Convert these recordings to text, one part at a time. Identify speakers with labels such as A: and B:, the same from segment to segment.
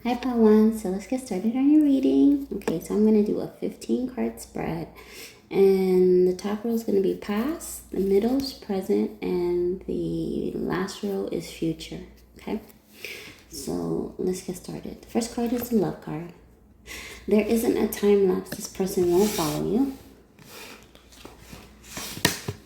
A: Hi, Pawan. So let's get started on your reading. Okay, so I'm going to do a 15 card spread. And the top row is going to be past, the middle is present, and the last row is future. Okay, so let's get started. The first card is the love card. There isn't a time lapse, this person won't follow you.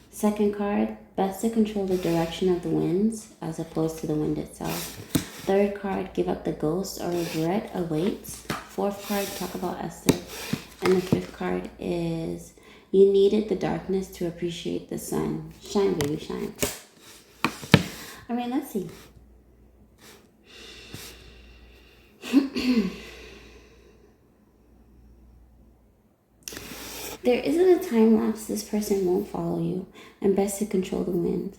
A: Second card, best to control the direction of the winds as opposed to the wind itself. Third card, give up the ghost or regret awaits. Fourth card, talk about Esther. And the fifth card is you needed the darkness to appreciate the sun. Shine, baby, shine. All right, let's see. There isn't a time lapse, this person won't follow you. And best to control the wind.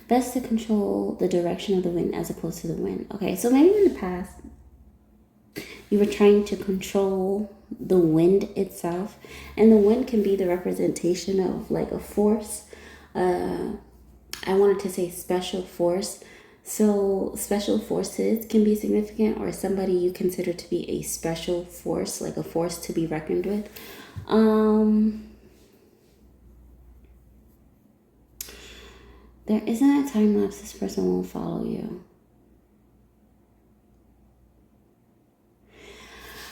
A: Best to control the direction of the wind as opposed to the wind. Okay, so maybe in the past, you were trying to control the wind itself. And the wind can be the representation of like a force. I wanted to say special force. So special forces can be significant, or somebody you consider to be a special force, like a force to be reckoned with. There isn't a time lapse, this person won't follow you.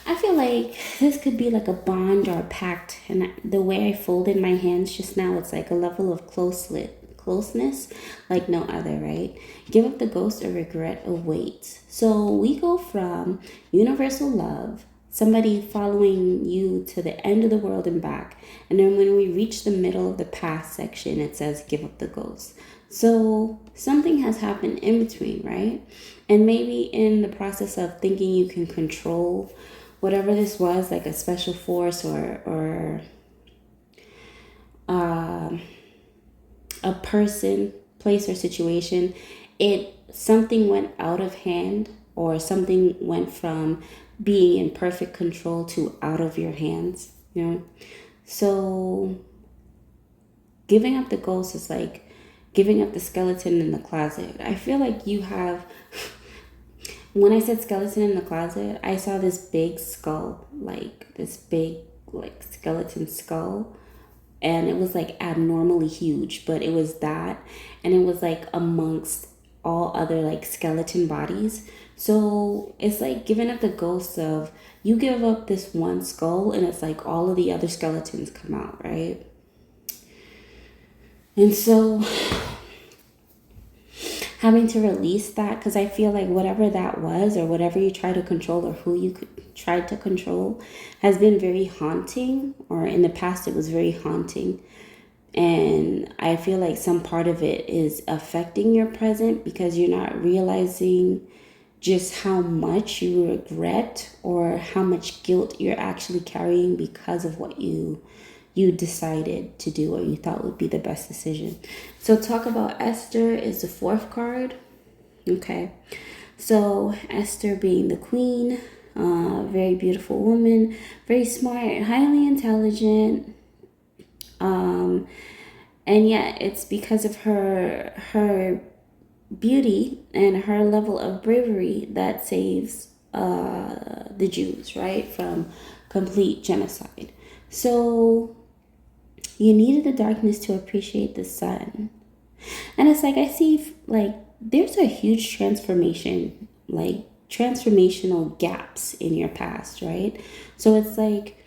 A: I feel like this could be like a bond or a pact. And the way I folded my hands just now, it's like a level of closeness like no other, right? Give up the ghost or regret awaits. So we go from universal love, somebody following you to the end of the world and back. And then when we reach the middle of the past section, it says give up the ghost. So something has happened in between, right? And maybe in the process of thinking you can control whatever this was, like a special force or a person, place, or situation, something went out of hand, or something went from being in perfect control to out of your hands, you know? So giving up the ghost is like giving up the skeleton in the closet. I feel like you have, when I said skeleton in the closet, I saw this big skull, like this big like skeleton skull. And it was like abnormally huge, but it was that. And it was like amongst all other like skeleton bodies. So it's like giving up the ghost of, you give up this one skull and it's like all of the other skeletons come out, right? And so having to release that, because I feel like whatever that was, or whatever you try to control, or who you tried to control, has been very haunting, or in the past it was very haunting. And I feel like some part of it is affecting your present because you're not realizing just how much you regret or how much guilt you're actually carrying because of what you decided to do or you thought would be the best decision. So talk about Esther is the fourth card. Okay. So Esther being the queen, very beautiful woman, very smart, highly intelligent. And yet it's because of her beauty and her level of bravery that saves the Jews, right, from complete genocide. So you needed the darkness to appreciate the sun. And it's like I see like there's a huge transformation, like transformational gaps in your past, right? So it's like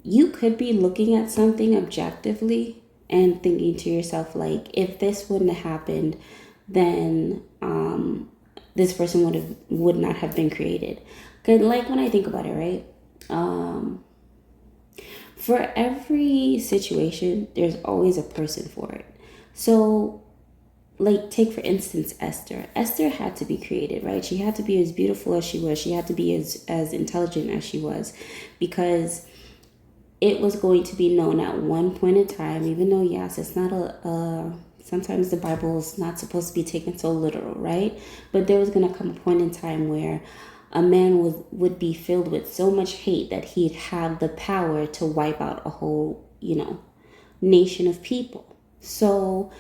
A: you could be looking at something objectively and thinking to yourself, like, if this wouldn't have happened, then this person would not have been created. Okay, like when I think about it, right? For every situation, there's always a person for it. So, like, take for instance Esther. Esther had to be created, right? She had to be as beautiful as she was. She had to be as intelligent as she was, because it was going to be known at one point in time, even though, yes, it's not sometimes the Bible is not supposed to be taken so literal, right? But there was going to come a point in time where a man would be filled with so much hate that he'd have the power to wipe out a whole, nation of people. So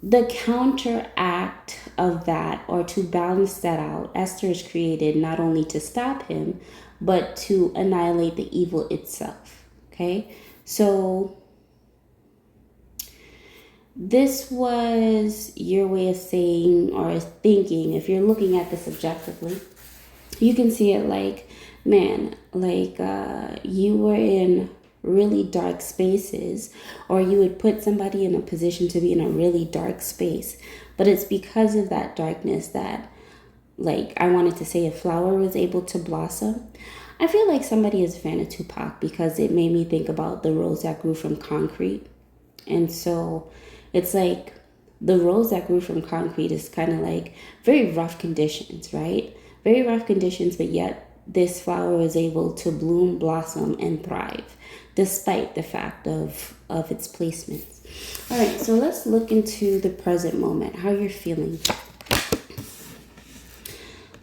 A: the counteract of that, or to balance that out, Esther is created not only to stop him, but to annihilate the evil itself. Okay? So this was your way of saying or thinking, if you're looking at this objectively, you can see it like, man, like you were in really dark spaces, or you would put somebody in a position to be in a really dark space. But it's because of that darkness that, like, I wanted to say a flower was able to blossom. I feel like somebody is a fan of Tupac because it made me think about the rose that grew from concrete. And so it's like the rose that grew from concrete is kind of like very rough conditions, right? Very rough conditions, but yet this flower was able to bloom, blossom, and thrive despite the fact of its placements. All right, so let's look into the present moment, how you're feeling.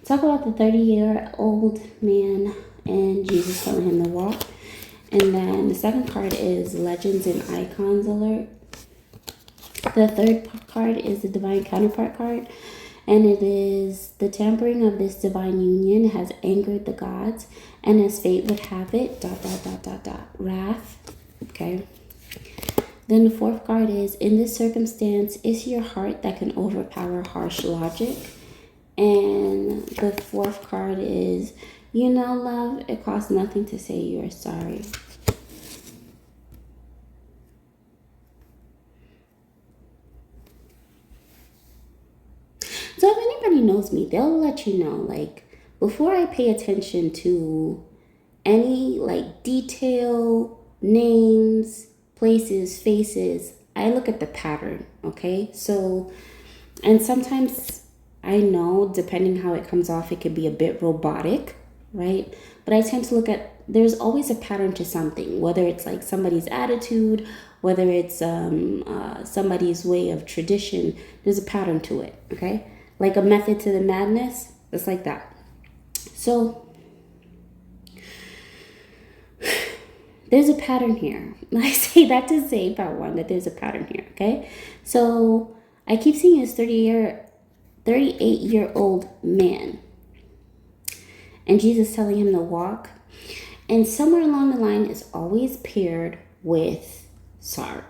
A: Talk about the 30-year-old man and Jesus telling him to walk. And then the second card is Legends and Icons alert. The third card is the Divine Counterpart card. And it is, the tampering of this divine union has angered the gods, and as fate would have it, ... wrath. Okay. Then the fourth card is, in this circumstance, is your heart that can overpower harsh logic. And the fourth card is, you know, love, it costs nothing to say you're sorry. So if anybody knows me, they'll let you know, like, before I pay attention to any, like, detail, names, places, faces, I look at the pattern, okay? So, and sometimes I know, depending how it comes off, it could be a bit robotic, right? But I tend to look at, there's always a pattern to something, whether it's like somebody's attitude, whether it's somebody's way of tradition, there's a pattern to it, okay? Like a method to the madness, it's like that. So there's a pattern here. I say that to say about one, that there's a pattern here, okay? So I keep seeing this 38-year-old man. And Jesus telling him to walk. And somewhere along the line, it's always paired with sorry.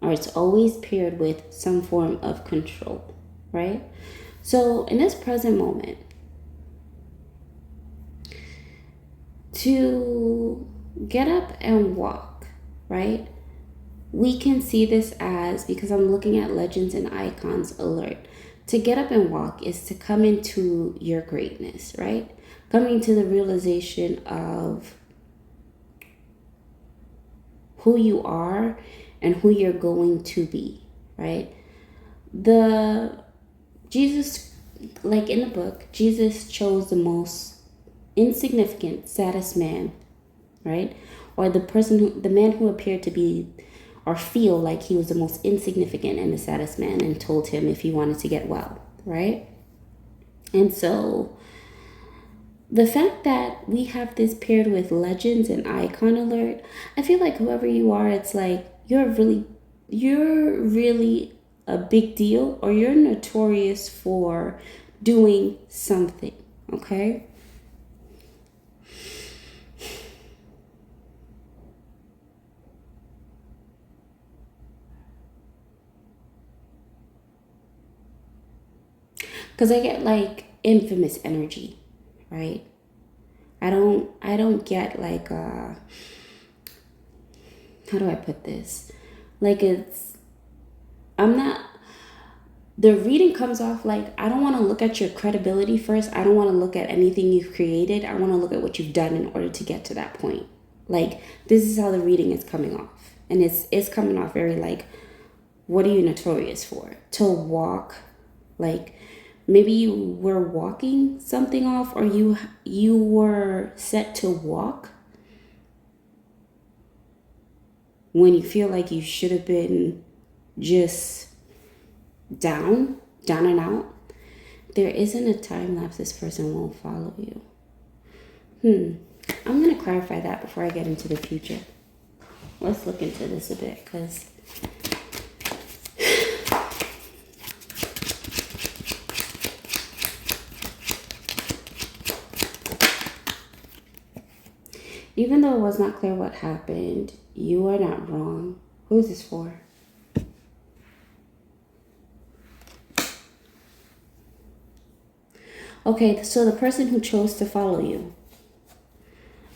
A: Or it's always paired with some form of control, right? So in this present moment, to get up and walk, right? We can see this as, because I'm looking at Legends and Icons alert, to get up and walk is to come into your greatness, right? Coming to the realization of who you are and who you're going to be, right? Jesus, like in the book, Jesus chose the most insignificant, saddest man, right? Or the man who appeared to be or feel like he was the most insignificant and the saddest man, and told him if he wanted to get well, right? And so the fact that we have this paired with Legends and Icon alert, I feel like whoever you are, it's like you're really a big deal, or you're notorious for doing something, okay? Because I get like infamous energy, right? I don't get like how do I put this? Like the reading comes off like, I don't want to look at your credibility first. I don't want to look at anything you've created. I want to look at what you've done in order to get to that point. Like, this is how the reading is coming off. And it's coming off very like, what are you notorious for? To walk, like, maybe you were walking something off, or you were set to walk when you feel like you should have been just down and out. There isn't a time lapse this person won't follow you. I'm going to clarify that before I get into the future. Let's look into this a bit, because Even though it was not clear what happened, you are not wrong. Who is this for? Okay, so the person who chose to follow you.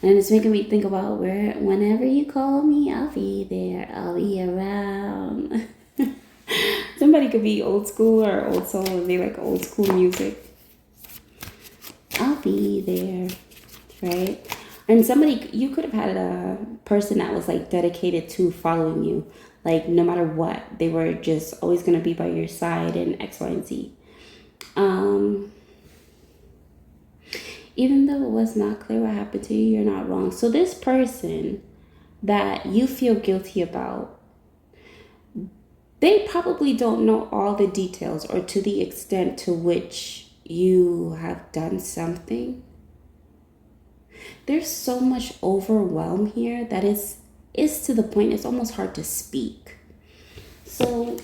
A: And it's making me think about whenever you call me, I'll be there. I'll be around. Somebody could be old school or old soul and they like old school music. I'll be there, right? And somebody, you could have had a person that was like dedicated to following you. Like no matter what, they were just always going to be by your side and X, Y, and Z. Even though it was not clear what happened to you, you're not wrong. So this person that you feel guilty about, they probably don't know all the details or to the extent to which you have done something. There's so much overwhelm here that is to the point it's almost hard to speak. So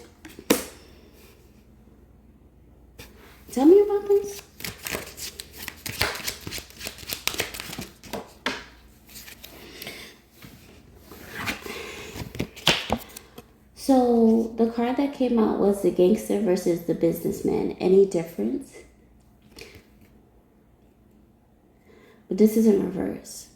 A: tell me about this. So the card that came out was the gangster versus the businessman. Any difference? But this is in reverse.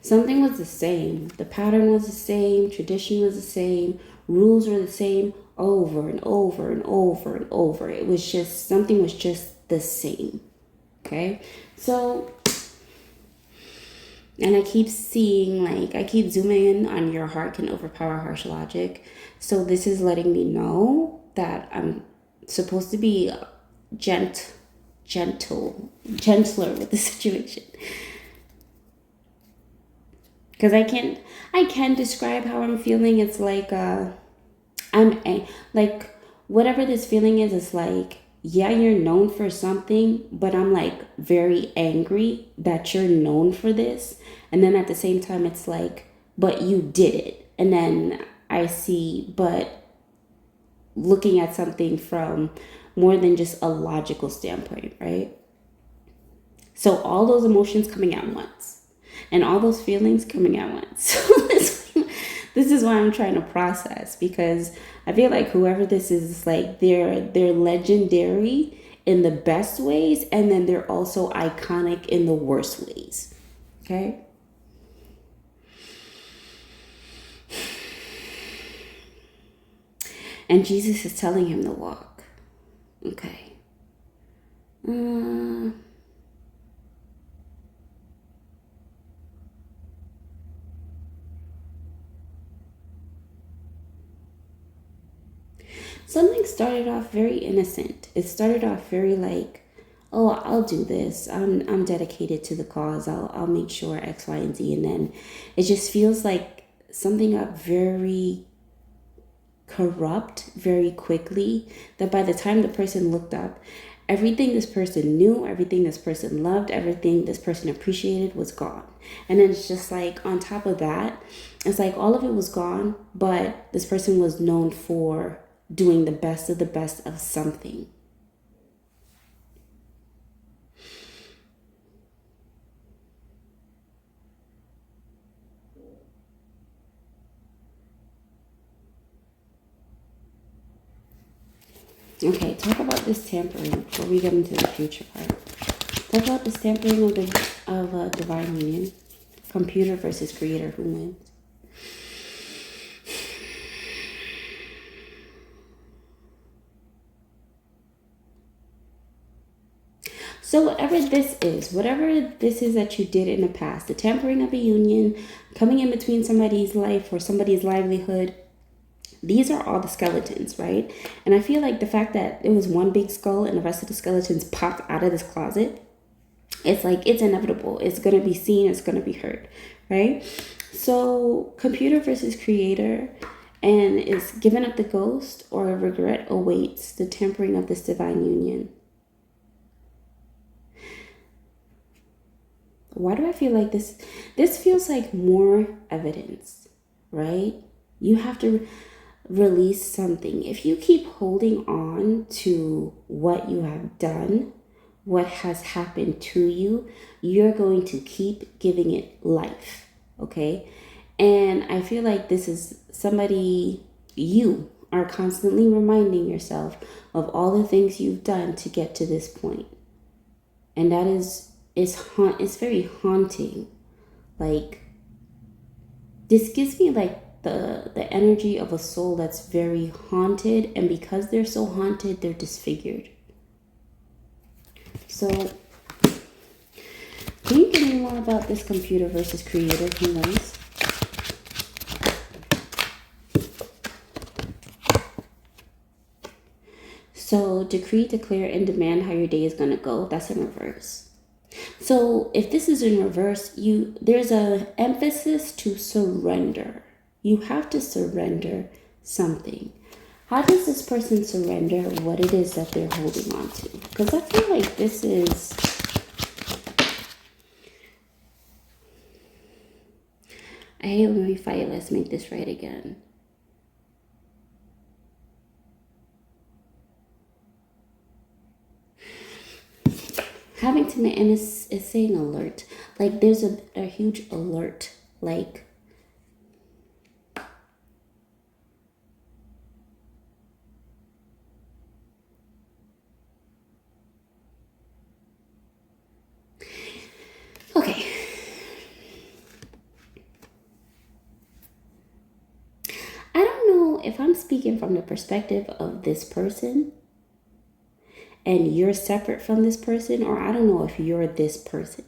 A: Something was the same. The pattern was the same. Tradition was the same. Rules were the same over and over and over and over. It was just, something was just the same. Okay? So, and I keep seeing, like, I keep zooming in on your heart can overpower harsh logic. So this is letting me know that I'm supposed to be gentler with the situation. Because I can describe how I'm feeling. It's like, like, whatever this feeling is, it's like, yeah, you're known for something, but I'm like very angry that you're known for this. And then at the same time, it's like, but you did it. And then I see, but looking at something from more than just a logical standpoint, right? So all those emotions coming at once and all those feelings coming at once. So this is why I'm trying to process, because I feel like whoever this is, like they're legendary in the best ways, and then they're also iconic in the worst ways. Okay? And Jesus is telling him to walk. Okay. Something started off very innocent. It started off very like, oh, I'll do this. I'm dedicated to the cause. I'll make sure X, Y, and Z. And then it just feels like something got very corrupt very quickly, that by the time the person looked up, everything this person knew, everything this person loved, everything this person appreciated was gone. And then it's just like, on top of that, it's like all of it was gone, but this person was known for doing the best of something. Okay, talk about this tampering before we get into the future part. Talk about this tampering of divine union. Computer versus creator, who wins? So whatever this is that you did in the past, the tampering of a union, coming in between somebody's life or somebody's livelihood, these are all the skeletons, right? And I feel like the fact that it was one big skull and the rest of the skeletons popped out of this closet, it's like, it's inevitable. It's going to be seen. It's going to be heard, right? So computer versus creator, and is giving up the ghost or regret awaits the tampering of this divine union. Why do I feel like this? This feels like more evidence, right? You have to release something. If you keep holding on to what you have done, what has happened to you, you're going to keep giving it life. Okay. And I feel like this is somebody you are constantly reminding yourself of all the things you've done to get to this point. And that is it's very haunting. Like, this gives me like the energy of a soul that's very haunted, and because they're so haunted, they're disfigured. So, can you tell me more about this computer versus creator, King Lens? So, decree, declare, and demand how your day is going to go. That's in reverse. So, if this is in reverse, there's a emphasis to surrender. You have to surrender something. How does this person surrender what it is that they're holding on to? Because I feel like this is... I hate when we fight. Let's make this right again. Having to make, and it's saying alert. Like, there's a huge alert. Like, okay. I don't know if I'm speaking from the perspective of this person and you're separate from this person, or I don't know if you're this person.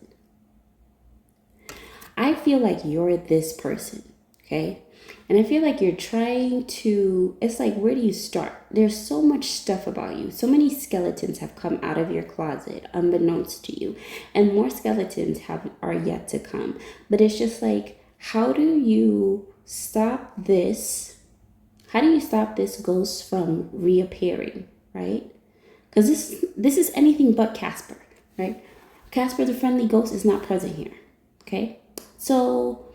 A: I feel like you're this person, okay? And I feel like you're trying to, it's like, where do you start? There's so much stuff about you. So many skeletons have come out of your closet, unbeknownst to you. And more skeletons are yet to come. But it's just like, how do you stop this? How do you stop this ghost from reappearing, right? Because this is anything but Casper, right? Casper the friendly ghost is not present here, okay? So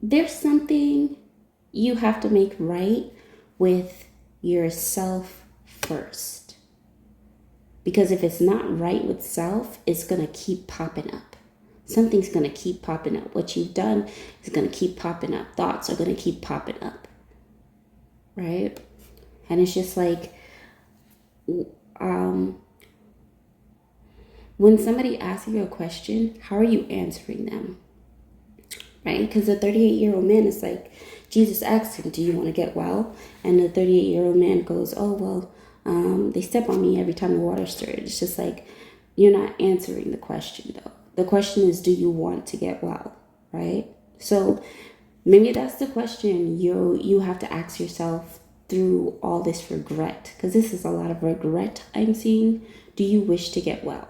A: there's something you have to make right with yourself first. Because if it's not right with self, it's going to keep popping up. Something's going to keep popping up. What you've done is going to keep popping up. Thoughts are going to keep popping up, right? And it's just like, when somebody asks you a question, how are you answering them? Right? Because the 38-year-old man is like, Jesus asked him, do you want to get well? And the 38-year-old man goes, oh, well, they step on me every time the water stirred. It's just like, you're not answering the question, though. The question is, do you want to get well? Right? So maybe that's the question you have to ask yourself through all this regret, because this is a lot of regret I'm seeing. Do you wish to get well?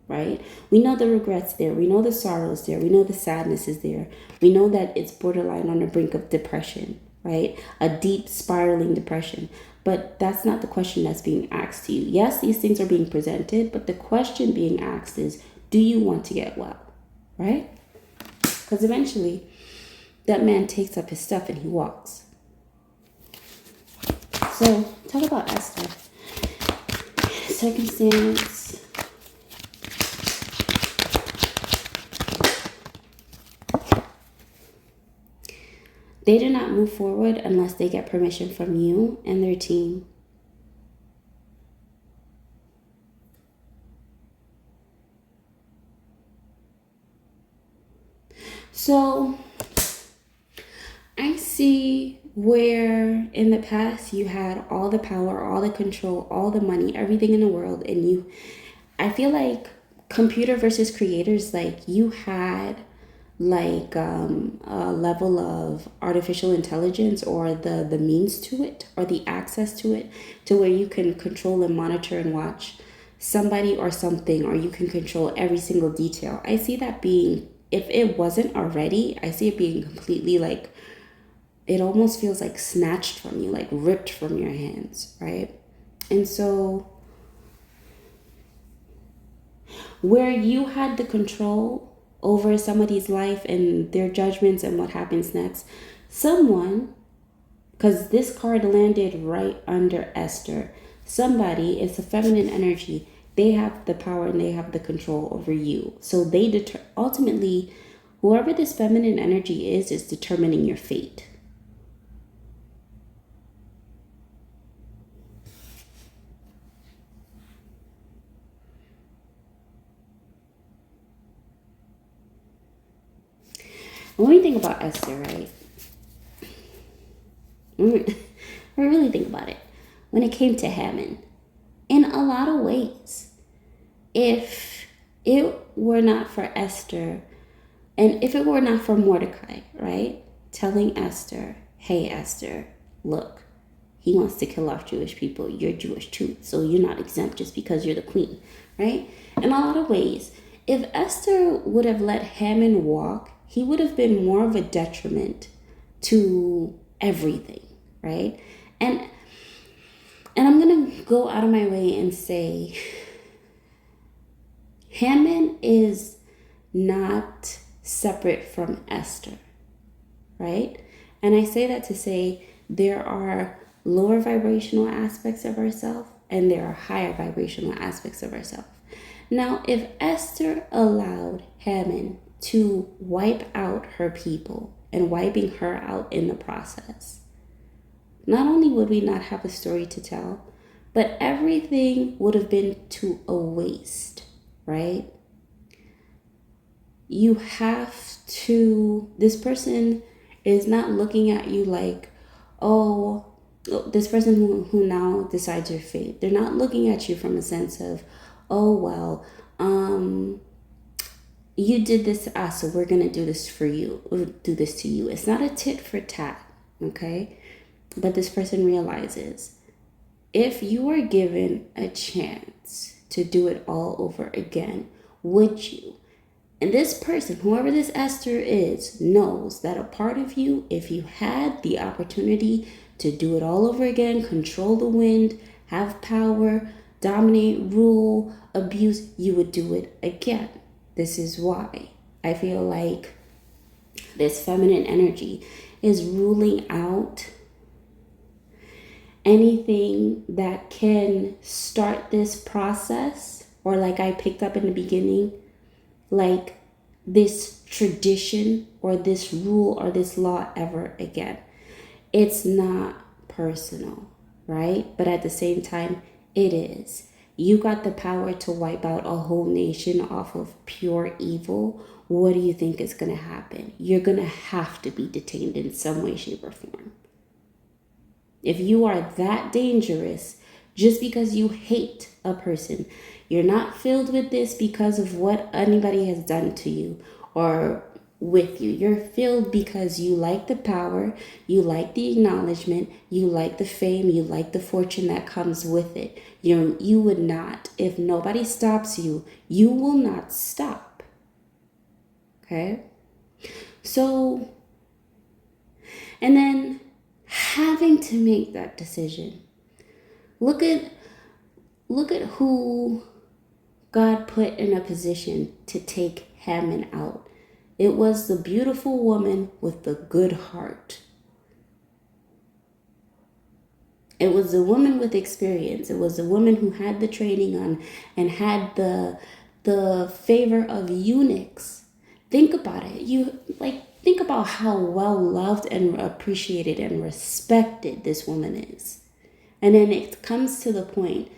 A: Right? We know the regrets there. We know the sorrows there. We know the sadness is there. We know that it's borderline on the brink of depression, right? A deep spiraling depression. But that's not the question that's being asked to you. Yes, these things are being presented, but the question being asked is, do you want to get well? Right? Because eventually that man takes up his stuff and he walks. So, talk about Esther. Circumstance. They do not move forward unless they get permission from you and their team. So, I see where in the past you had all the power, all the control, all the money, everything in the world, and I feel like computer versus creators, like you had like a level of artificial intelligence, or the means to it, or the access to it, to where you can control and monitor and watch somebody or something, or you can control every single detail. I see that being, if it wasn't already, I see it being completely like, it almost feels like snatched from you, like ripped from your hands, right? And so where you had the control over somebody's life and their judgments and what happens next, someone, because this card landed right under Esther, somebody, it's a feminine energy. They have the power and they have the control over you. So they ultimately, whoever this feminine energy is determining your fate. When we think about Esther, right? When we really think about it, when it came to Haman, in a lot of ways, if it were not for Esther, and if it were not for Mordecai, right, telling Esther, hey, Esther, look, he wants to kill off Jewish people. You're Jewish too, so you're not exempt just because you're the queen, right? In a lot of ways, if Esther would have let Haman walk, he would have been more of a detriment to everything, right? And I'm going to go out of my way and say Haman is not separate from Esther, right? And I say that to say there are lower vibrational aspects of ourselves and there are higher vibrational aspects of ourselves. Now, if Esther allowed Haman to wipe out her people and wiping her out in the process, not only would we not have a story to tell, but everything would have been to a waste, right? You have to, this person is not looking at you like, oh, this person who now decides your fate. They're not looking at you from a sense of, oh, well, you did this to us, so we're going to do this for you, we'll do this to you. It's not a tit for tat, okay? But this person realizes if you were given a chance to do it all over again, would you? And this person, whoever this Esther is, knows that a part of you, if you had the opportunity to do it all over again, control the wind, have power, dominate, rule, abuse, you would do it again. This is why I feel like this feminine energy is ruling out anything that can start this process, or like I picked up in the beginning, like this tradition or this rule or this law ever again. It's not personal, right? But at the same time, it is. You got the power to wipe out a whole nation off of pure evil. What do you think is going to happen? You're going to have to be detained in some way, shape, or form. If you are that dangerous, just because you hate a person, you're not filled with this because of what anybody has done to you or with you. You're filled because you like the power, you like the acknowledgement, you like the fame, you like the fortune that comes with it. You would not, if nobody stops you, you will not stop. Okay? So, and then having to make that decision. Look at who God put in a position to take Haman out. It was the beautiful woman with the good heart. It was the woman with experience. It was the woman who had the training on and had the favor of eunuchs. Think about it. Think about how well loved and appreciated and respected this woman is. And then it comes to the point,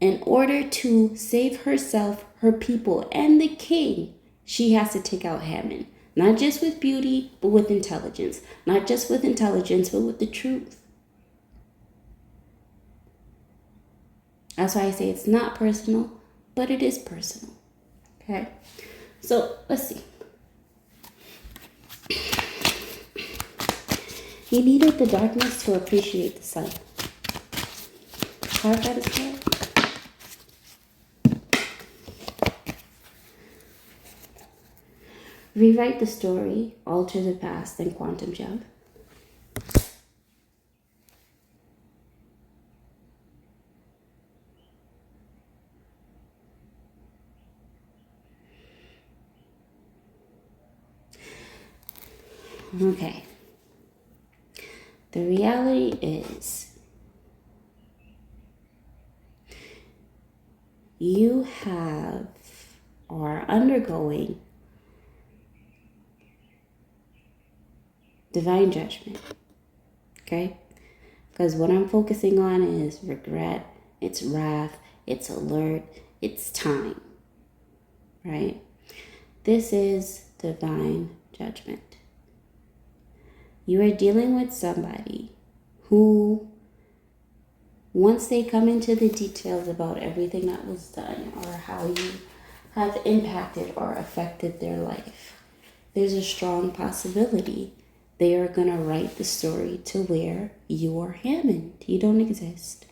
A: in order to save herself, her people, and the king, she has to take out Haman. Not just with beauty, but with intelligence. Not just with intelligence, but with the truth. That's why I say it's not personal, but it is personal. Okay? So, let's see. He needed the darkness to appreciate the sun. Carve that as well. Rewrite the story, alter the past, and quantum jump. Okay. The reality is, you have or are undergoing divine judgment. Okay? Because what I'm focusing on is regret, it's wrath, it's alert, it's time. Right? This is divine judgment. You are dealing with somebody who, once they come into the details about everything that was done or how you have impacted or affected their life, there's a strong possibility they are going to write the story to where you are Hammond. You don't exist.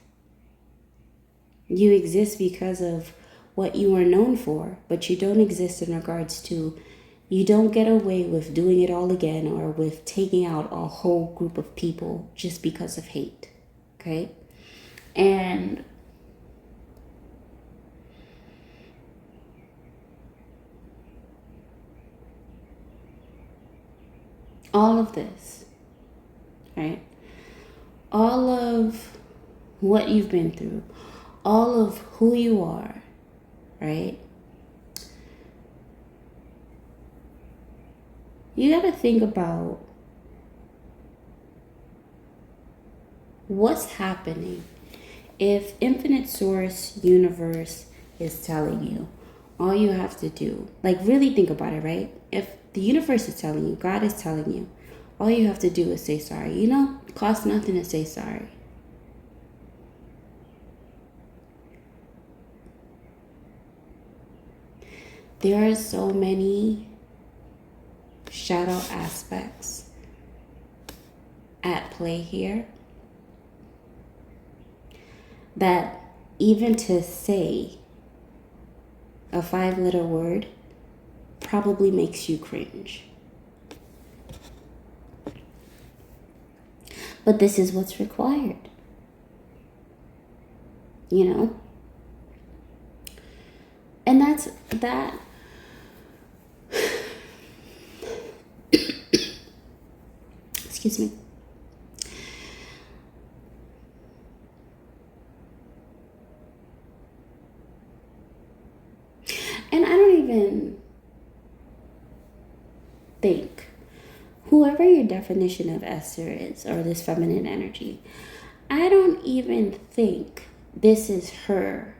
A: You exist because of what you are known for, but you don't exist in regards to, you don't get away with doing it all again or with taking out a whole group of people just because of hate. Okay? And all of this, right? All of what you've been through, all of who you are, right? You got to think about what's happening if Infinite Source Universe is telling you all you have to do, like really think about it, right? If the universe is telling you, God is telling you, all you have to do is say sorry. You know, it costs nothing to say sorry. There are so many shadow aspects at play here that even to say a 5-letter word probably makes you cringe. But this is what's required. You know? And that's that. Excuse me. And I don't even think, whoever your definition of Esther is, or this feminine energy, I don't even think this is her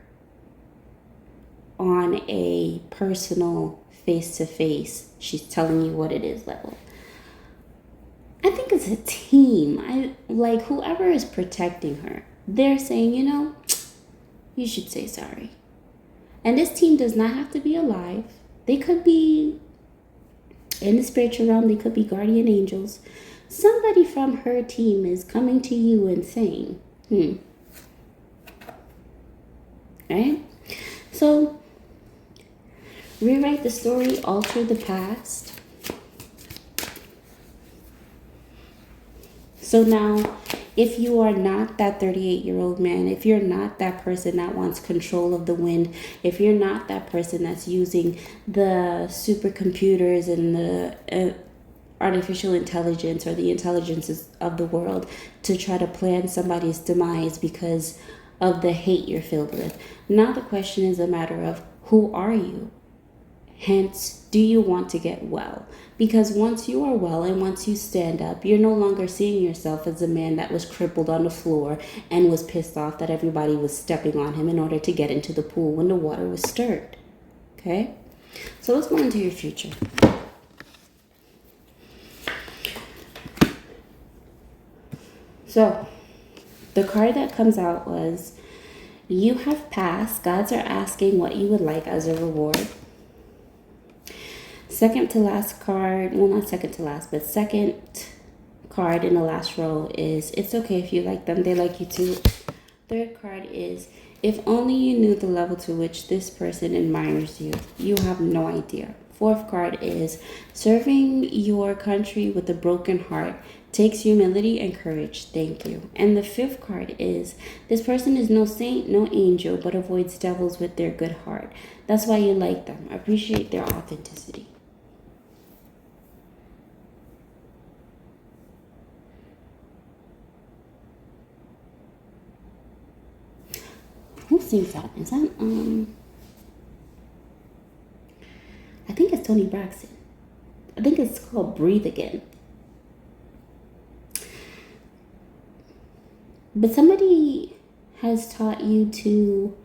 A: on a personal face-to-face, she's telling you what it is level. I think it's a team. I like whoever is protecting her. They're saying, you know, you should say sorry. And this team does not have to be alive. They could be in the spiritual realm. They could be guardian angels. Somebody from her team is coming to you and saying, right? So, rewrite the story, alter the past. So now, if you are not that 38-year-old man, if you're not that person that wants control of the wind, if you're not that person that's using the supercomputers and the artificial intelligence or the intelligences of the world to try to plan somebody's demise because of the hate you're filled with, now the question is a matter of who are you? Hence, do you want to get well? Because once you are well and once you stand up, you're no longer seeing yourself as a man that was crippled on the floor and was pissed off that everybody was stepping on him in order to get into the pool when the water was stirred. Okay? So let's go into your future. So, the card that comes out was, you have passed. Gods are asking what you would like as a reward. Second to last card, well, not second to last, but second card in the last row is, it's okay if you like them, they like you too. Third card is, if only you knew the level to which this person admires you. You have no idea. Fourth card is, serving your country with a broken heart takes humility and courage. Thank you. And the fifth card is, this person is no saint, no angel, but avoids devils with their good heart. That's why you like them. Appreciate their authenticity. Who sings that? Is that I think it's Tony Braxton. I think it's called Breathe Again. But somebody has taught you to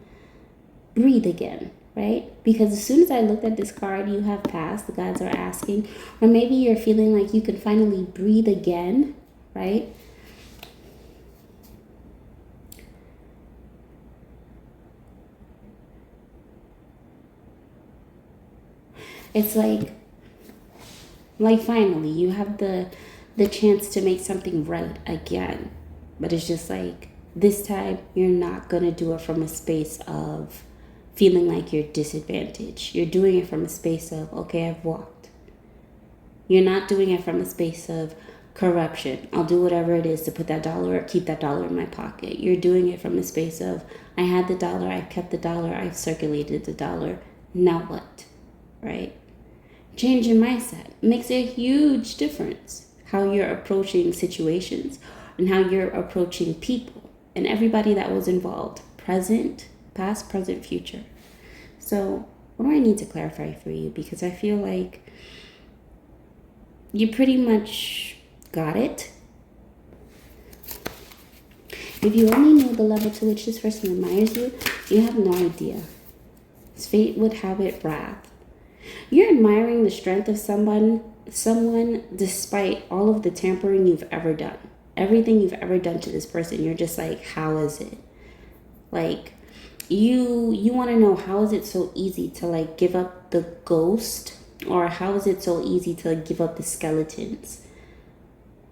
A: breathe again, right? Because as soon as I looked at this card, you have passed, the gods are asking, or maybe you're feeling like you can finally breathe again, right? It's like finally you have the chance to make something right again. But it's just like this time you're not going to do it from a space of feeling like you're disadvantaged. You're doing it from a space of, okay, I've walked. You're not doing it from a space of corruption. I'll do whatever it is to put that dollar or keep that dollar in my pocket. You're doing it from a space of, I had the dollar, I've kept the dollar, I've circulated the dollar. Now what? Right? Change in mindset makes a huge difference. How you're approaching situations and how you're approaching people and everybody that was involved, present, past, present, future. So what do I need to clarify for you? Because I feel like you pretty much got it. If you only know the level to which this person admires you, you have no idea. Fate would have it wrath. You're admiring the strength of someone despite all of the tampering you've ever done. Everything you've ever done to this person, you're just like, how is it? Like, you want to know, how is it so easy to like give up the ghost, or how is it so easy to give up the skeletons?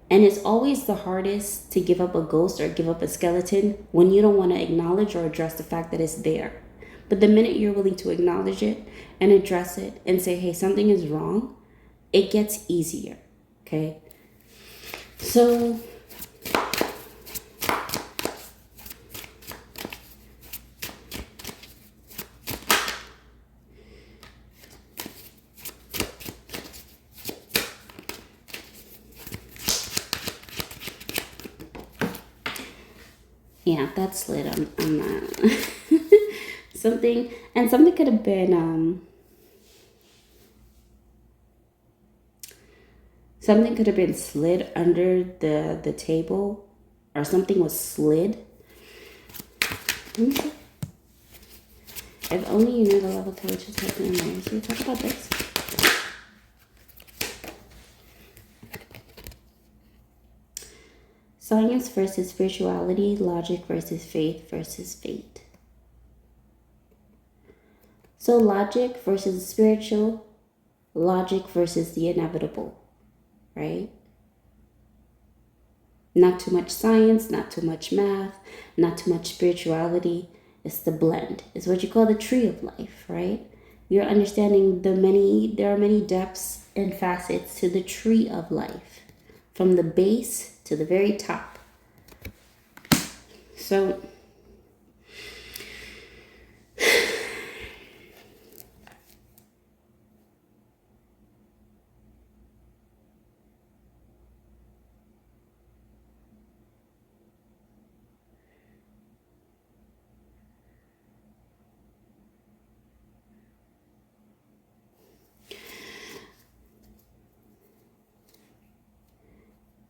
A: And it's always the hardest to give up a ghost or give up a skeleton when you don't want to acknowledge or address the fact that it's there. But the minute you're willing to acknowledge it and address it and say, hey, something is wrong, it gets easier. Okay? So yeah, that slid. I'm not. something could have been something could have been slid under the table, or something was slid. If only you knew the level to which it's happening. So we talk about this. Science versus spirituality, logic versus faith versus fate. So logic versus spiritual, logic versus the inevitable, right? Not too much science, not too much math, not too much spirituality. It's the blend. It's what you call the tree of life, right? You're understanding there are many depths and facets to the tree of life, from the base to the very top. So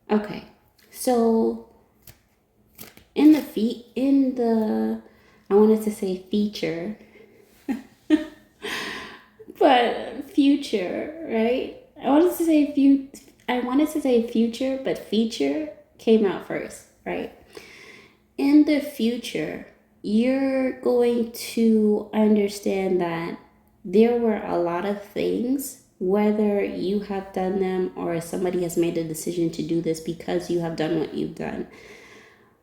A: okay. So I wanted to say feature, but future, right? I wanted to say future, but feature came out first, right? In the future, you're going to understand that there were a lot of things, whether you have done them or somebody has made a decision to do this because you have done what you've done.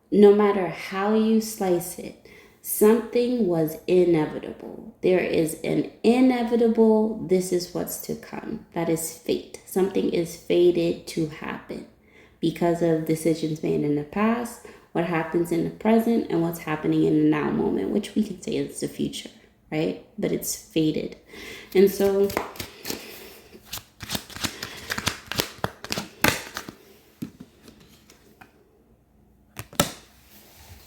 A: No matter how you slice it, something was inevitable. There is an inevitable, this is what's to come. That is fate. Something is fated to happen because of decisions made in the past, what happens in the present, and what's happening in the now moment, which we can say is the future, right? But it's fated. And so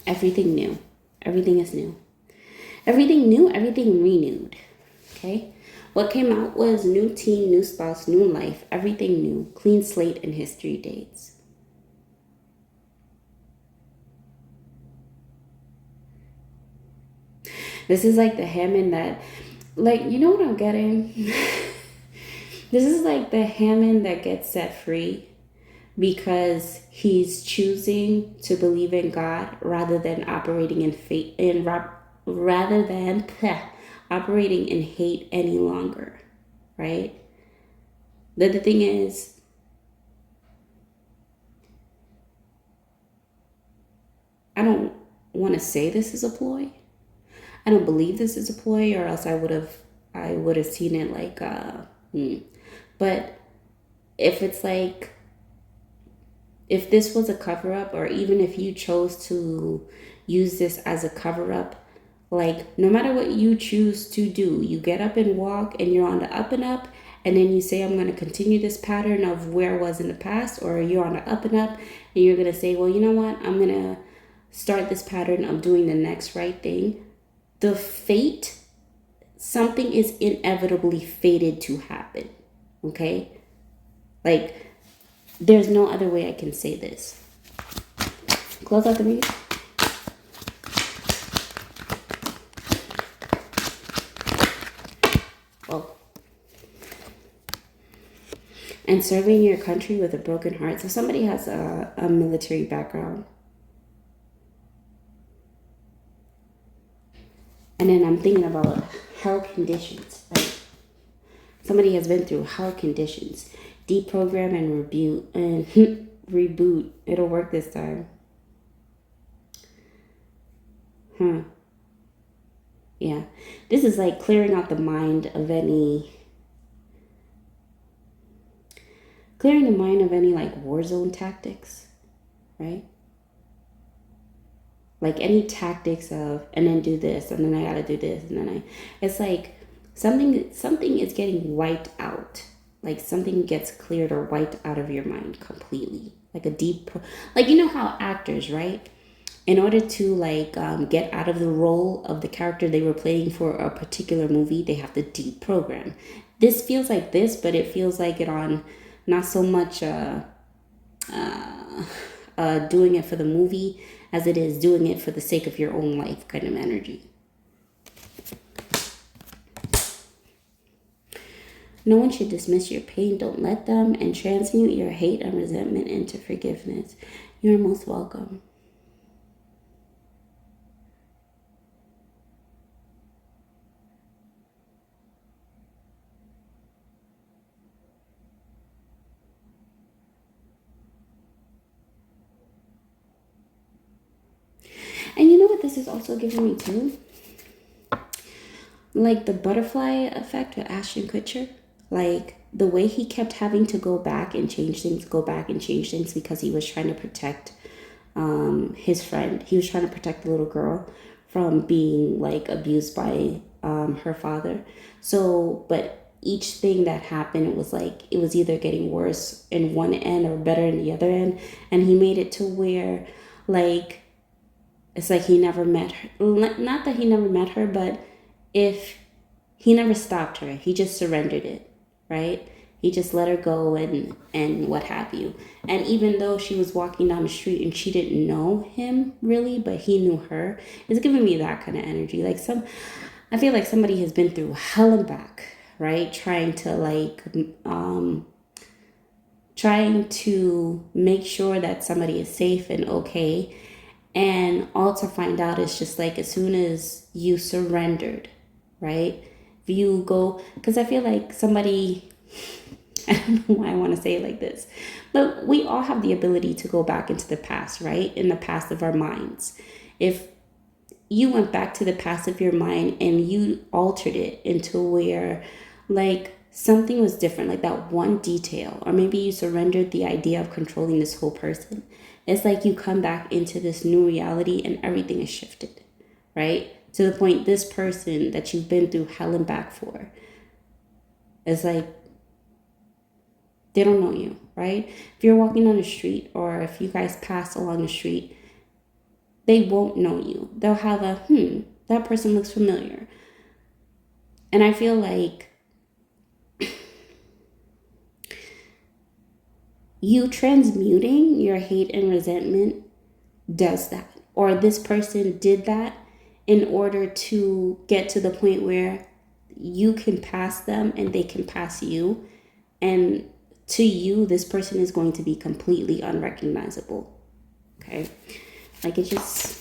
A: everything new. Everything is new. Everything new, everything renewed. Okay? What came out was new team, new spouse, new life, everything new, clean slate and history dates. This is like the Hammond that, like, you know what I'm getting? This is like the Hammond that gets set free because he's choosing to believe in God rather than operating in faith, rather than operating in hate any longer, right? The thing is, I don't want to say this is a ploy. I don't believe this is a ploy, or else I would have seen it like But if it's like, if this was a cover up, or even if you chose to use this as a cover up, like no matter what you choose to do, you get up and walk and you're on the up and up, and then you say, I'm going to continue this pattern of where I was in the past, or you're on the up and up and you're going to say, well, you know what, I'm going to start this pattern of doing the next right thing. The fate, something is inevitably fated to happen. Okay? Like, there's no other way I can say this. Close out the read. Oh. And serving your country with a broken heart. So somebody has a military background. And then I'm thinking about hell conditions. Right? Somebody has been through hell conditions. Deprogram and reboot. It'll work this time. Yeah. This is like clearing out the mind of any like war zone tactics, right? Like any tactics of, and then do this, and then I gotta do this, and then it's like something is getting wiped out. Like something gets cleared or wiped out of your mind completely. Like like, you know how actors, right? In order to like get out of the role of the character they were playing for a particular movie, they have to deprogram. This feels like this, but it feels like it on not so much doing it for the movie as it is doing it for the sake of your own life kind of energy. No one should dismiss your pain. Don't let them, and transmute your hate and resentment into forgiveness. You're most welcome. And you know what this is also giving me too? Like the butterfly effect with Ashton Kutcher. Like the way he kept having to go back and change things, because he was trying to protect his friend. He was trying to protect the little girl from being like abused by her father. So, but each thing that happened, it was like it was either getting worse in one end or better in the other end. And he made it to where like it's like he never met her. Not that he never met her, but if he never stopped her, he just surrendered it, right? He just let her go and what have you. And even though she was walking down the street and she didn't know him really, but he knew her, it's giving me that kind of energy. Like I feel like somebody has been through hell and back, right? Trying to make sure that somebody is safe and okay. And all to find out is just like as soon as you surrendered, right? If you go, because I feel like somebody, I don't know why I want to say it like this, but we all have the ability to go back into the past, right? In the past of our minds. If you went back to the past of your mind and you altered it into where like something was different, like that one detail, or maybe you surrendered the idea of controlling this whole person, it's like you come back into this new reality and everything is shifted, right? To the point this person that you've been through hell and back for, it's like they don't know you, right? If you're walking on the street or if you guys pass along the street, they won't know you. They'll have a, That person looks familiar. And I feel like you transmuting your hate and resentment does that. Or this person did that in order to get to the point where you can pass them and they can pass you. And to you, this person is going to be completely unrecognizable. Okay? Like it just...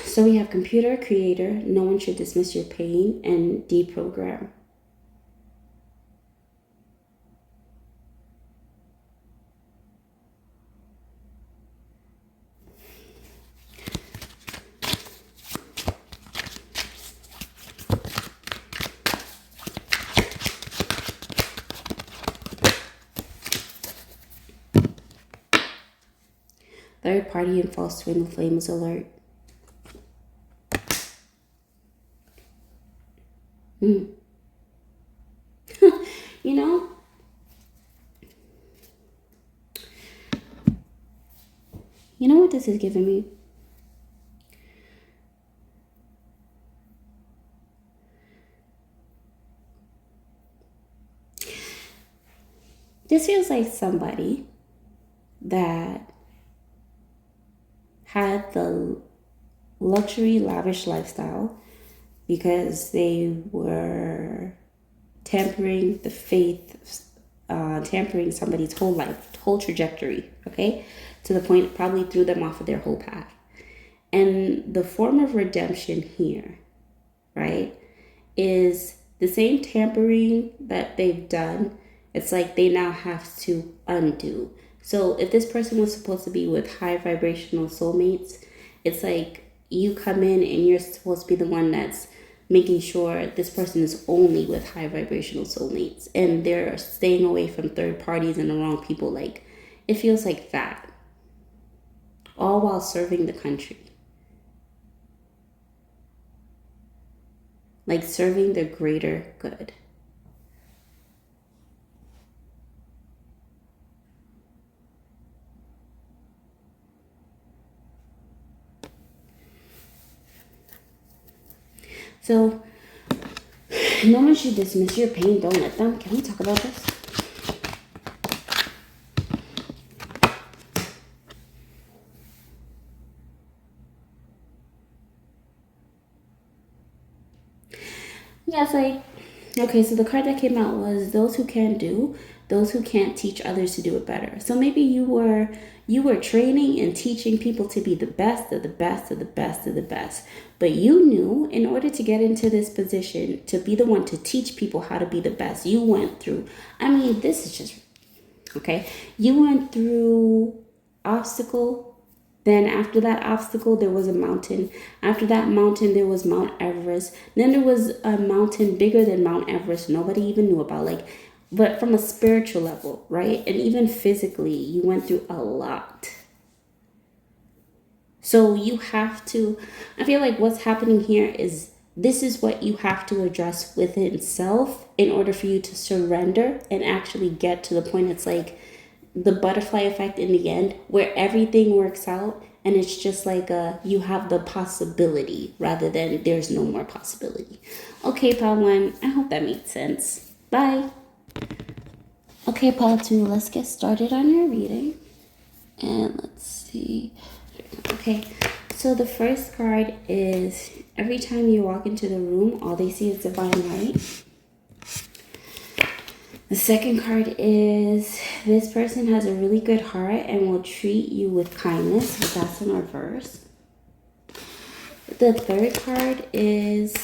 A: So we have computer creator, no one should dismiss your pain, and deprogram. Third party and false twin flames alert. You know, what this is giving me? This feels like somebody that had the luxury, lavish lifestyle because they were tampering the faith, tampering somebody's whole life, whole trajectory, okay? To the point it probably threw them off of their whole path. And the form of redemption here, right, is the same tampering that they've done. It's like they now have to undo. So if this person was supposed to be with high vibrational soulmates, it's like you come in and you're supposed to be the one that's making sure this person is only with high vibrational soulmates and they're staying away from third parties and the wrong people. Like it feels like that, all while serving the country, like serving the greater good. So, no one should dismiss your pain. Don't let them. Can we talk about this? Yeah, it's like, okay, so the card that came out was those who can do, those who can't teach others to do it better. So maybe you were training and teaching people to be the best of the best of the best of the best. But you knew in order to get into this position, to be the one to teach people how to be the best, you went through, I mean, this is just, okay, you went through obstacle. Then after that obstacle, there was a mountain. After that mountain, there was Mount Everest. Then there was a mountain bigger than Mount Everest nobody even knew about. Like, but from a spiritual level, right? And even physically, you went through a lot. So you have to, I feel like what's happening here is this is what you have to address within self in order for you to surrender and actually get to the point. It's like the butterfly effect in the end where everything works out and it's just like you have the possibility rather than there's no more possibility. Okay, Pile 1, I hope that made sense. Bye. Okay, Pile 2, let's get started on your reading. And let's see. Okay, so the first card is every time you walk into the room, all they see is divine light. The second card is this person has a really good heart and will treat you with kindness, but that's in reverse. The third card is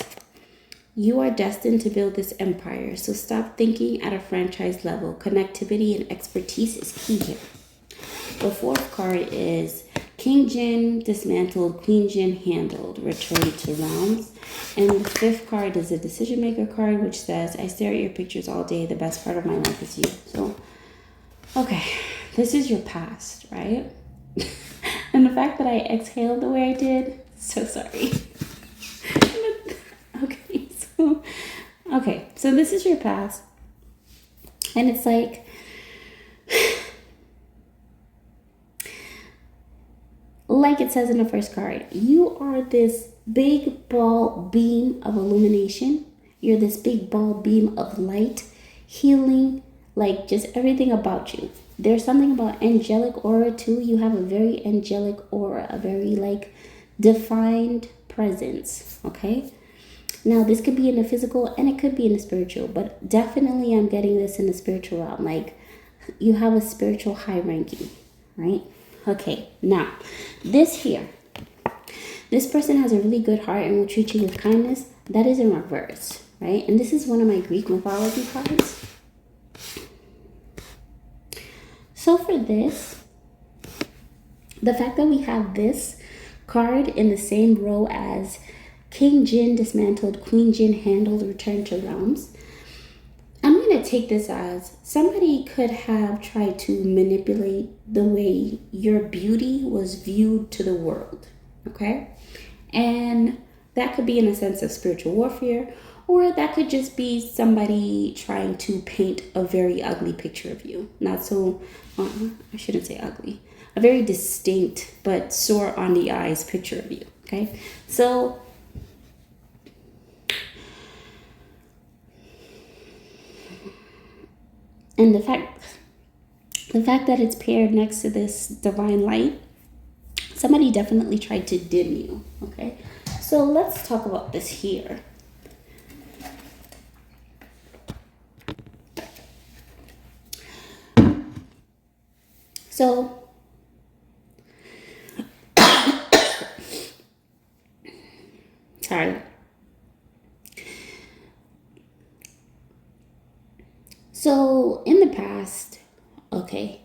A: you are destined to build this empire, so stop thinking at a franchise level. Connectivity and expertise is key here. The fourth card is King Jin dismantled, Queen Jin handled, return to realms. And the fifth card is a decision maker card, which says, I stare at your pictures all day. The best part of my life is you. So, okay, this is your past, right? And the fact that I exhaled the way I did, so sorry. Okay, so this is your past. And it's like, like it says in the first card, you are this big ball beam of illumination. You're this big ball beam of light, healing, like just everything about you. There's something about angelic aura too. You have a very angelic aura, a very like defined presence, okay? Now, this could be in the physical and it could be in the spiritual, but definitely I'm getting this in the spiritual realm. Like you have a spiritual high ranking, right? Okay, now this here, this person has a really good heart and will treat you with kindness. That is in reverse, right? And this is one of my Greek mythology cards. So for this, the fact that we have this card in the same row as King Jin dismantled, Queen Jin handled, returned to realms, I'm going to take this as somebody could have tried to manipulate the way your beauty was viewed to the world, okay? And that could be in a sense of spiritual warfare, or that could just be somebody trying to paint a very ugly picture of you. Not so, I shouldn't say ugly, a very distinct but sore on the eyes picture of you, okay? So and the fact that it's paired next to this divine light, somebody definitely tried to dim you, okay? So let's talk about this here. So sorry. So in the past, okay,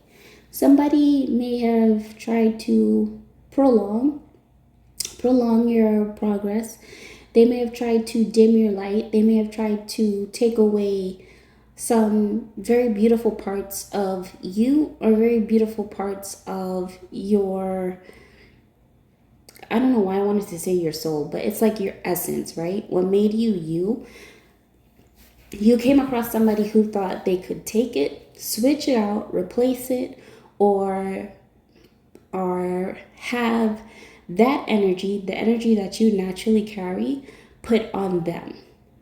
A: somebody may have tried to prolong your progress. They may have tried to dim your light. They may have tried to take away some very beautiful parts of you, or very beautiful parts of your, I don't know why I wanted to say your soul, but it's like your essence, right? What made you you. You came across somebody who thought they could take it, switch it out, replace it, or have that energy, the energy that you naturally carry, put on them,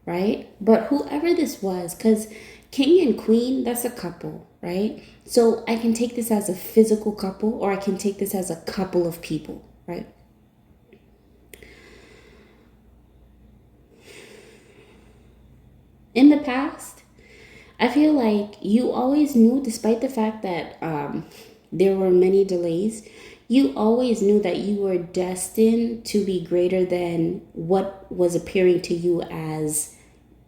A: right? But whoever this was, because king and queen, that's a couple, right? So I can take this as a physical couple, or I can take this as a couple of people, right? In the past, I feel like you always knew, despite the fact that there were many delays, you always knew that you were destined to be greater than what was appearing to you as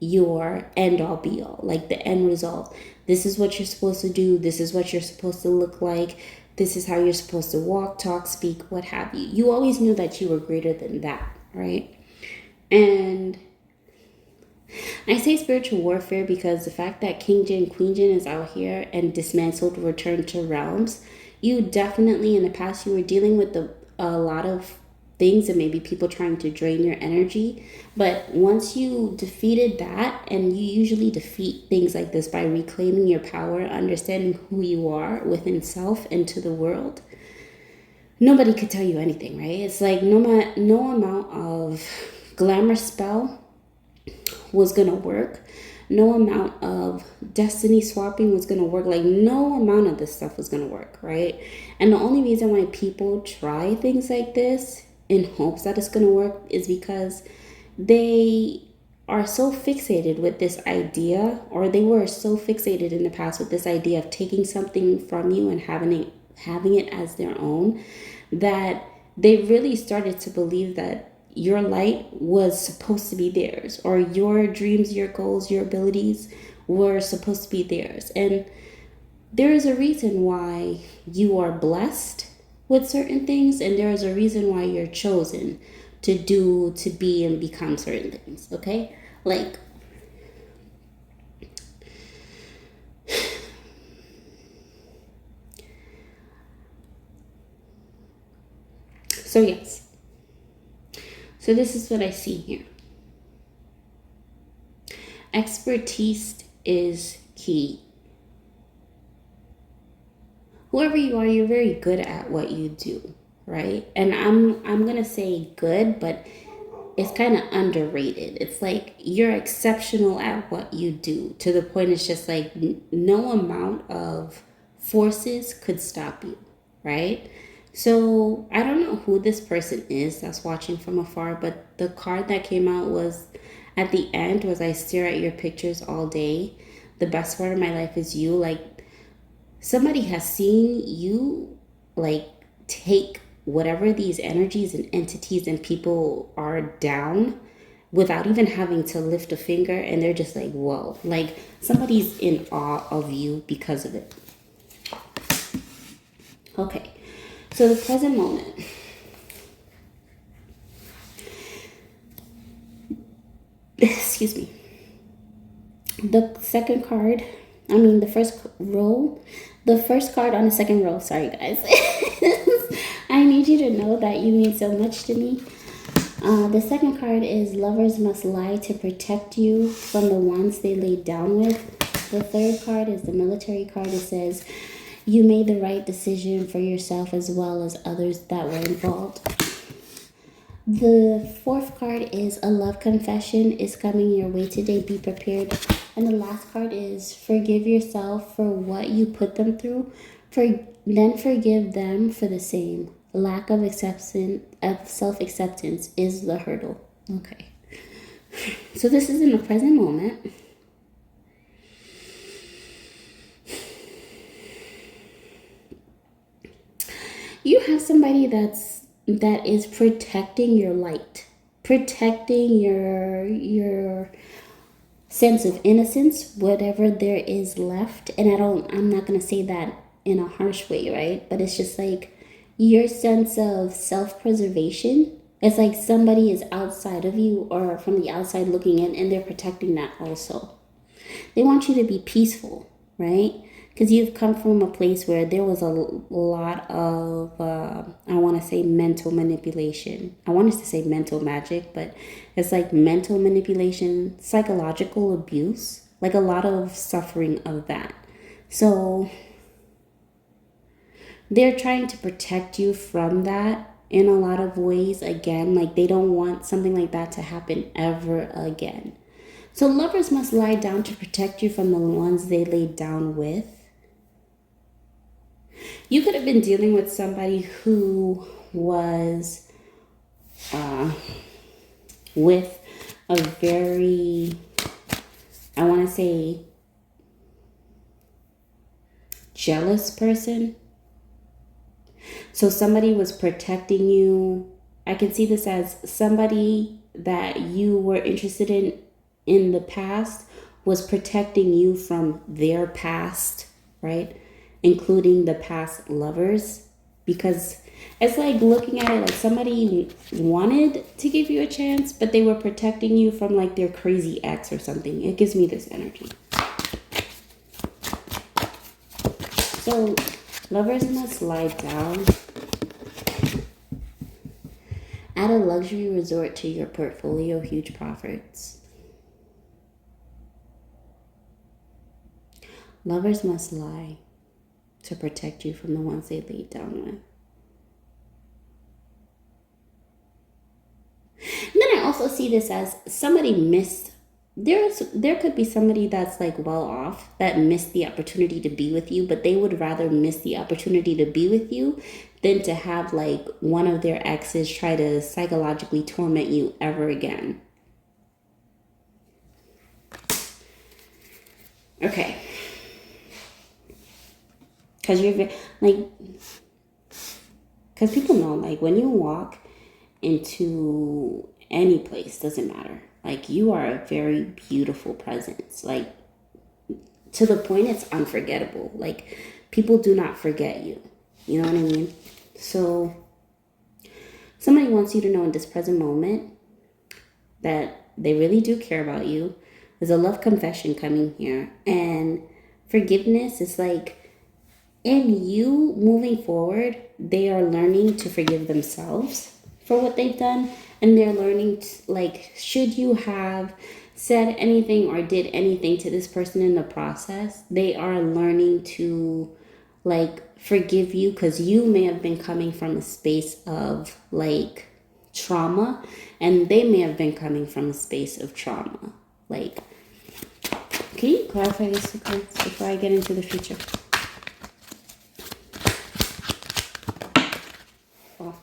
A: your end all be all, like the end result. This is what you're supposed to do. This is what you're supposed to look like. This is how you're supposed to walk, talk, speak, what have you. You always knew that you were greater than that, right? And I say spiritual warfare because the fact that King Jin, Queen Jin is out here and dismantled, returned to realms, you definitely in the past you were dealing with a lot of things and maybe people trying to drain your energy. But once you defeated that, and you usually defeat things like this by reclaiming your power, understanding who you are within self and to the world, nobody could tell you anything, right? It's like no amount of glamour spell was gonna work. No amount of destiny swapping was gonna work. Like no amount of this stuff was gonna work, right? And the only reason why people try things like this in hopes that it's gonna work is because they are so fixated with this idea, or they were so fixated in the past with this idea of taking something from you and having it as their own, that they really started to believe that your light was supposed to be theirs, or your dreams, your goals, your abilities were supposed to be theirs. And there is a reason why you are blessed with certain things, and there is a reason why you're chosen to do, to be, and become certain things, okay? Like, so yes. So this is what I see here. Expertise is key. Whoever you are, you're very good at what you do, right? And I'm gonna say good, but it's kind of underrated. It's like you're exceptional at what you do to the point it's just like no amount of forces could stop you, right? So I don't know who this person is that's watching from afar, but the card that came out was at the end was I stare at your pictures all day. The best part of my life is you. Like somebody has seen you like take whatever these energies and entities and people are down without even having to lift a finger, and they're just like, whoa, like somebody's in awe of you because of it. Okay, so the present moment. Excuse me. The second card, I mean, the first row, the first card on the second row. Sorry, guys. I need you to know that you mean so much to me. The second card is lovers must lie to protect you from the ones they laid down with. The third card is the military card. It says you made the right decision for yourself as well as others that were involved. The fourth card is a love confession is coming your way today. Be prepared. And the last card is forgive yourself for what you put them through. Then forgive them for the same. Lack of acceptance of self-acceptance is the hurdle. Okay. So this is in the present moment. You have somebody that is protecting your light, protecting your sense of innocence, whatever there is left. And I'm not going to say that in a harsh way, right? But it's just like your sense of self-preservation. It's like somebody is outside of you or from the outside looking in, and they're protecting that also. They want you to be peaceful, right? Because you've come from a place where there was a lot of, I want to say mental manipulation. I wanted to say mental magic, but it's like mental manipulation, psychological abuse, like a lot of suffering of that. So they're trying to protect you from that in a lot of ways. Again, like they don't want something like that to happen ever again. So lovers must lie down to protect you from the ones they laid down with. You could have been dealing with somebody who was with a very, I want to say, jealous person. So somebody was protecting you. I can see this as somebody that you were interested in the past was protecting you from their past, right? Including the past lovers, because it's like looking at it like somebody wanted to give you a chance, but they were protecting you from like their crazy ex or something. It gives me this energy. So lovers must lie down at a luxury resort to your portfolio, huge profits. Lovers must lie to protect you from the ones they laid down with. And then I also see this as somebody missed. There could be somebody that's like well off that missed the opportunity to be with you, but they would rather miss the opportunity to be with you than to have like one of their exes try to psychologically torment you ever again. Okay. Because you're like, because people know, like, when you walk into any place, doesn't matter. Like, you are a very beautiful presence. Like, to the point it's unforgettable. Like, people do not forget you. You know what I mean? So, somebody wants you to know in this present moment that they really do care about you. There's a love confession coming here. And forgiveness is like, in you moving forward, they are learning to forgive themselves for what they've done. And they're learning to, like, should you have said anything or did anything to this person in the process, they are learning to, like, forgive you, because you may have been coming from a space of like trauma, and they may have been coming from a space of trauma. Like, can you clarify this before I get into the future? Oh.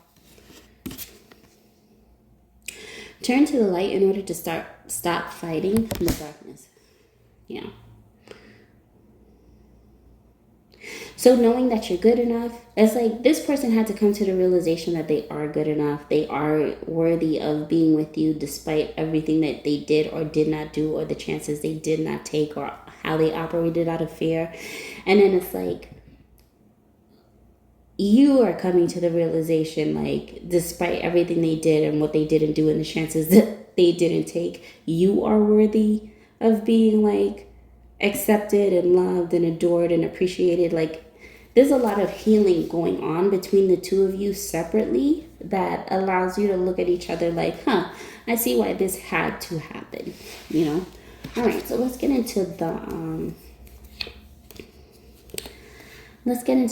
A: Turn to the light in order to stop fighting the darkness. Yeah. So knowing that you're good enough, it's like this person had to come to the realization that they are good enough. They are worthy of being with you despite everything that they did or did not do, or the chances they did not take, or how they operated out of fear. And then it's like, you are coming to the realization, like, despite everything they did and what they didn't do and the chances that they didn't take, you are worthy of being like accepted and loved and adored and appreciated. Like, there's a lot of healing going on between the two of you separately that allows you to look at each other like, I see why this had to happen, you know? All right, so let's get into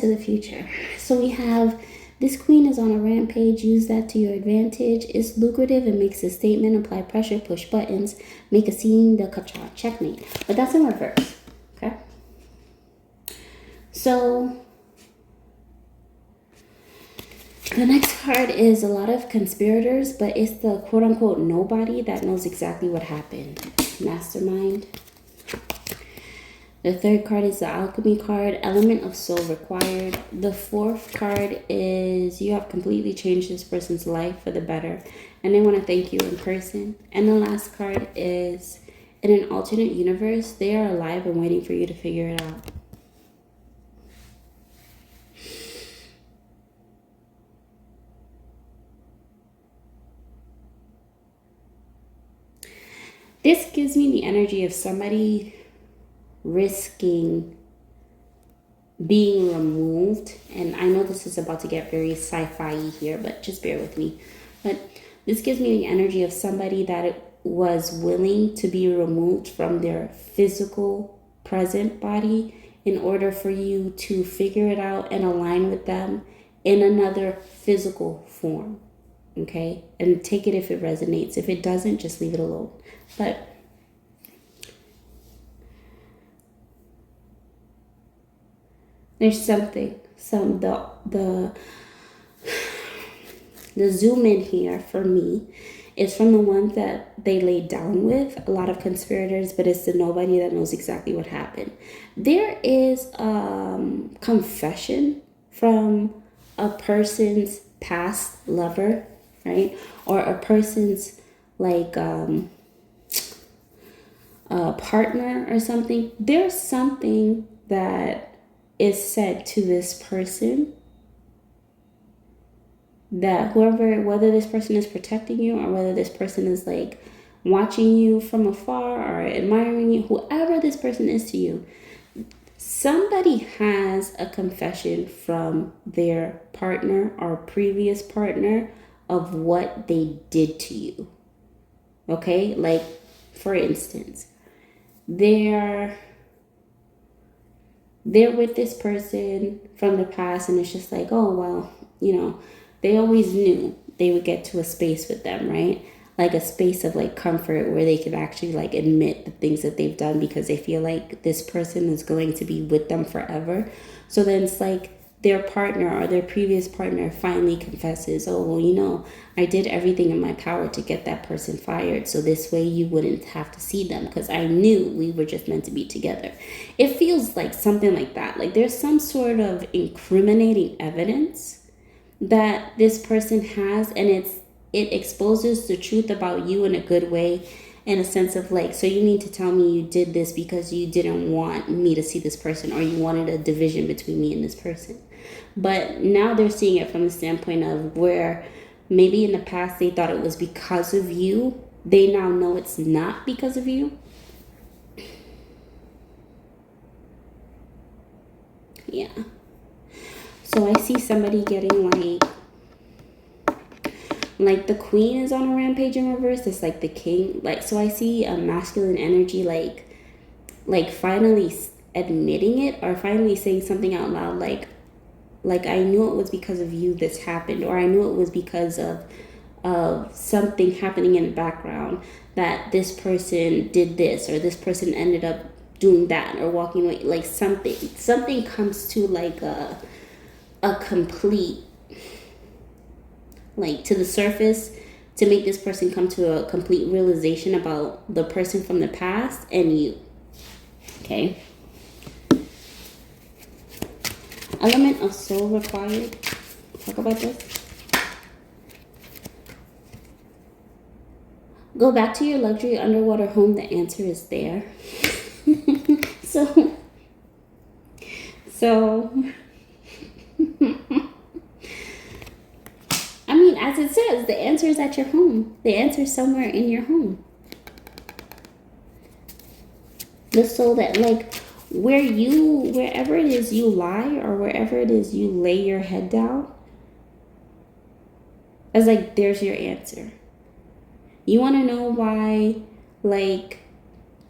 A: the future. So we have, this queen is on a rampage. Use that to your advantage. It's lucrative and makes a statement. Apply pressure, push buttons, make a scene, the kacha, checkmate. But that's in reverse, okay? So the next card is a lot of conspirators, but it's the quote-unquote nobody that knows exactly what happened. Mastermind. The third card is the alchemy card, element of soul required. The fourth card is you have completely changed this person's life for the better, and they want to thank you in person. And the last card is, in an alternate universe, they are alive and waiting for you to figure it out. This gives me the energy of somebody risking being removed. And I know this is about to get very sci-fi here, but just bear with me. But this gives me the energy of somebody that was willing to be removed from their physical present body in order for you to figure it out and align with them in another physical form. Okay? And take it if it resonates. If it doesn't, just leave it alone. But there's something, the zoom in here for me is from the ones that they laid down with, a lot of conspirators, but it's the nobody that knows exactly what happened. There is confession from a person's past lover, right? Or a person's like partner or something. There's something that is said to this person that whether this person is protecting you or whether this person is like watching you from afar or admiring you, whoever this person is to you, somebody has a confession from their partner or previous partner of what they did to you. Okay? Like, for instance, they're with this person from the past, and it's just like, oh, well, you know, they always knew they would get to a space with them, right? Like a space of like comfort where they could actually like admit the things that they've done because they feel like this person is going to be with them forever. So then it's like their partner or their previous partner finally confesses, oh, well, you know, I did everything in my power to get that person fired. So this way you wouldn't have to see them because I knew we were just meant to be together. It feels like something like that. Like there's some sort of incriminating evidence that this person has, and it exposes the truth about you in a good way, in a sense of like, so you need to tell me you did this because you didn't want me to see this person, or you wanted a division between me and this person. But now they're seeing it from the standpoint of where maybe in the past they thought it was because of you. They now know it's not because of you. Yeah. So I see somebody getting like the queen is on a rampage in reverse. It's like the king. Like, so I see a masculine energy like finally admitting it or finally saying something out loud like, Like, I knew it was because of you this happened, or I knew it was because of something happening in the background that this person did this, or this person ended up doing that, or walking away. Like, something comes to like a complete, like, to the surface, to make this person come to a complete realization about the person from the past and you. Okay. Element of soul required. Talk about this. Go back to your luxury underwater home. The answer is there. so I mean, as it says, the answer is at your home. The answer is somewhere in your home. The soul that, like, wherever it is you lie, or wherever it is you lay your head down, it's like, there's your answer. You want to know why, like,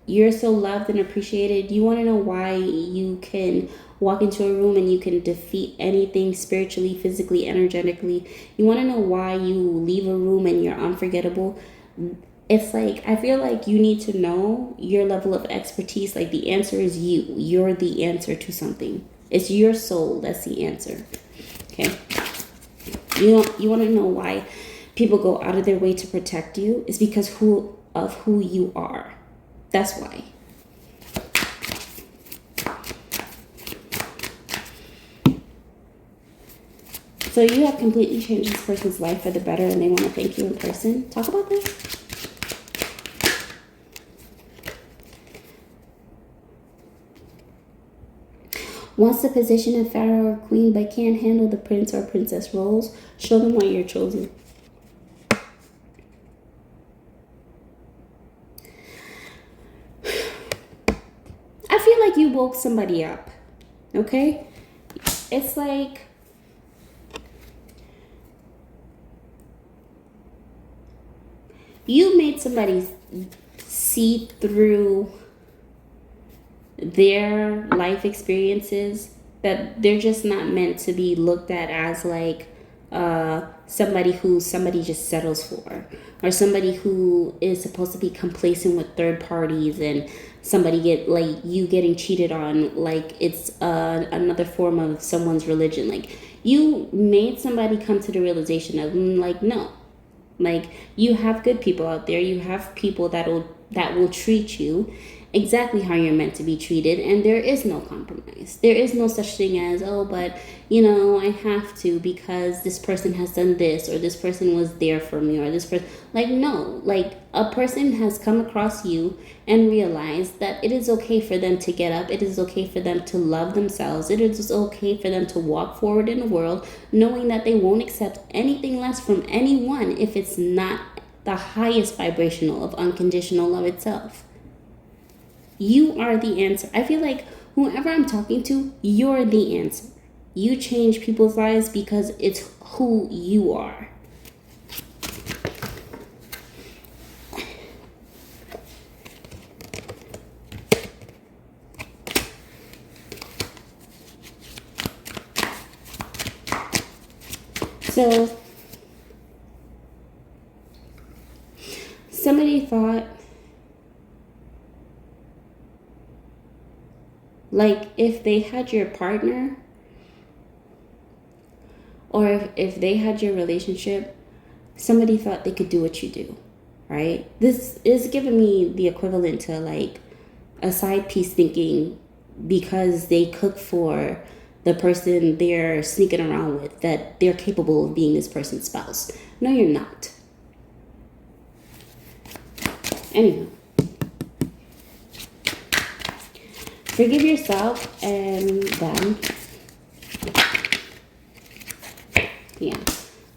A: you're so loved and appreciated? You want to know why you can walk into a room and you can defeat anything spiritually, physically, energetically? You want to know why you leave a room and you're unforgettable? It's like, I feel like you need to know your level of expertise. Like, the answer is you. You're the answer to something. It's your soul that's the answer. Okay? You want to know why people go out of their way to protect you? It's because of who you are. That's why. So you have completely changed this person's life for the better, and they want to thank you in person. Talk about this. Wants the position of pharaoh or queen, but can't handle the prince or princess roles. Show them why you're chosen. I feel like you woke somebody up. Okay? It's like, you made somebody see through their life experiences, that they're just not meant to be looked at as like somebody who somebody just settles for, or somebody who is supposed to be complacent with third parties, and somebody you getting cheated on like it's another form of someone's religion. Like, you made somebody come to the realization of, like, no, like, you have good people out there. You have people that will treat you exactly how you're meant to be treated, and there is no compromise. There is no such thing as, oh, but I have to because this person has done this, or this person was there for me, or this person, like, no, like, a person has come across you and realized that it is okay for them to get up. It is okay for them to love themselves. It is okay for them to walk forward in the world, knowing that they won't accept anything less from anyone if it's not the highest vibrational of unconditional love itself. You are the answer. I feel like whoever I'm talking to, you're the answer. You change people's lives because it's who you are. So, somebody thought, like, if they had your partner, or if they had your relationship, somebody thought they could do what you do, right? This is giving me the equivalent to like a side piece thinking, because they cook for the person they're sneaking around with, that they're capable of being this person's spouse. No, you're not. Anyhow. Forgive yourself and them. Yeah.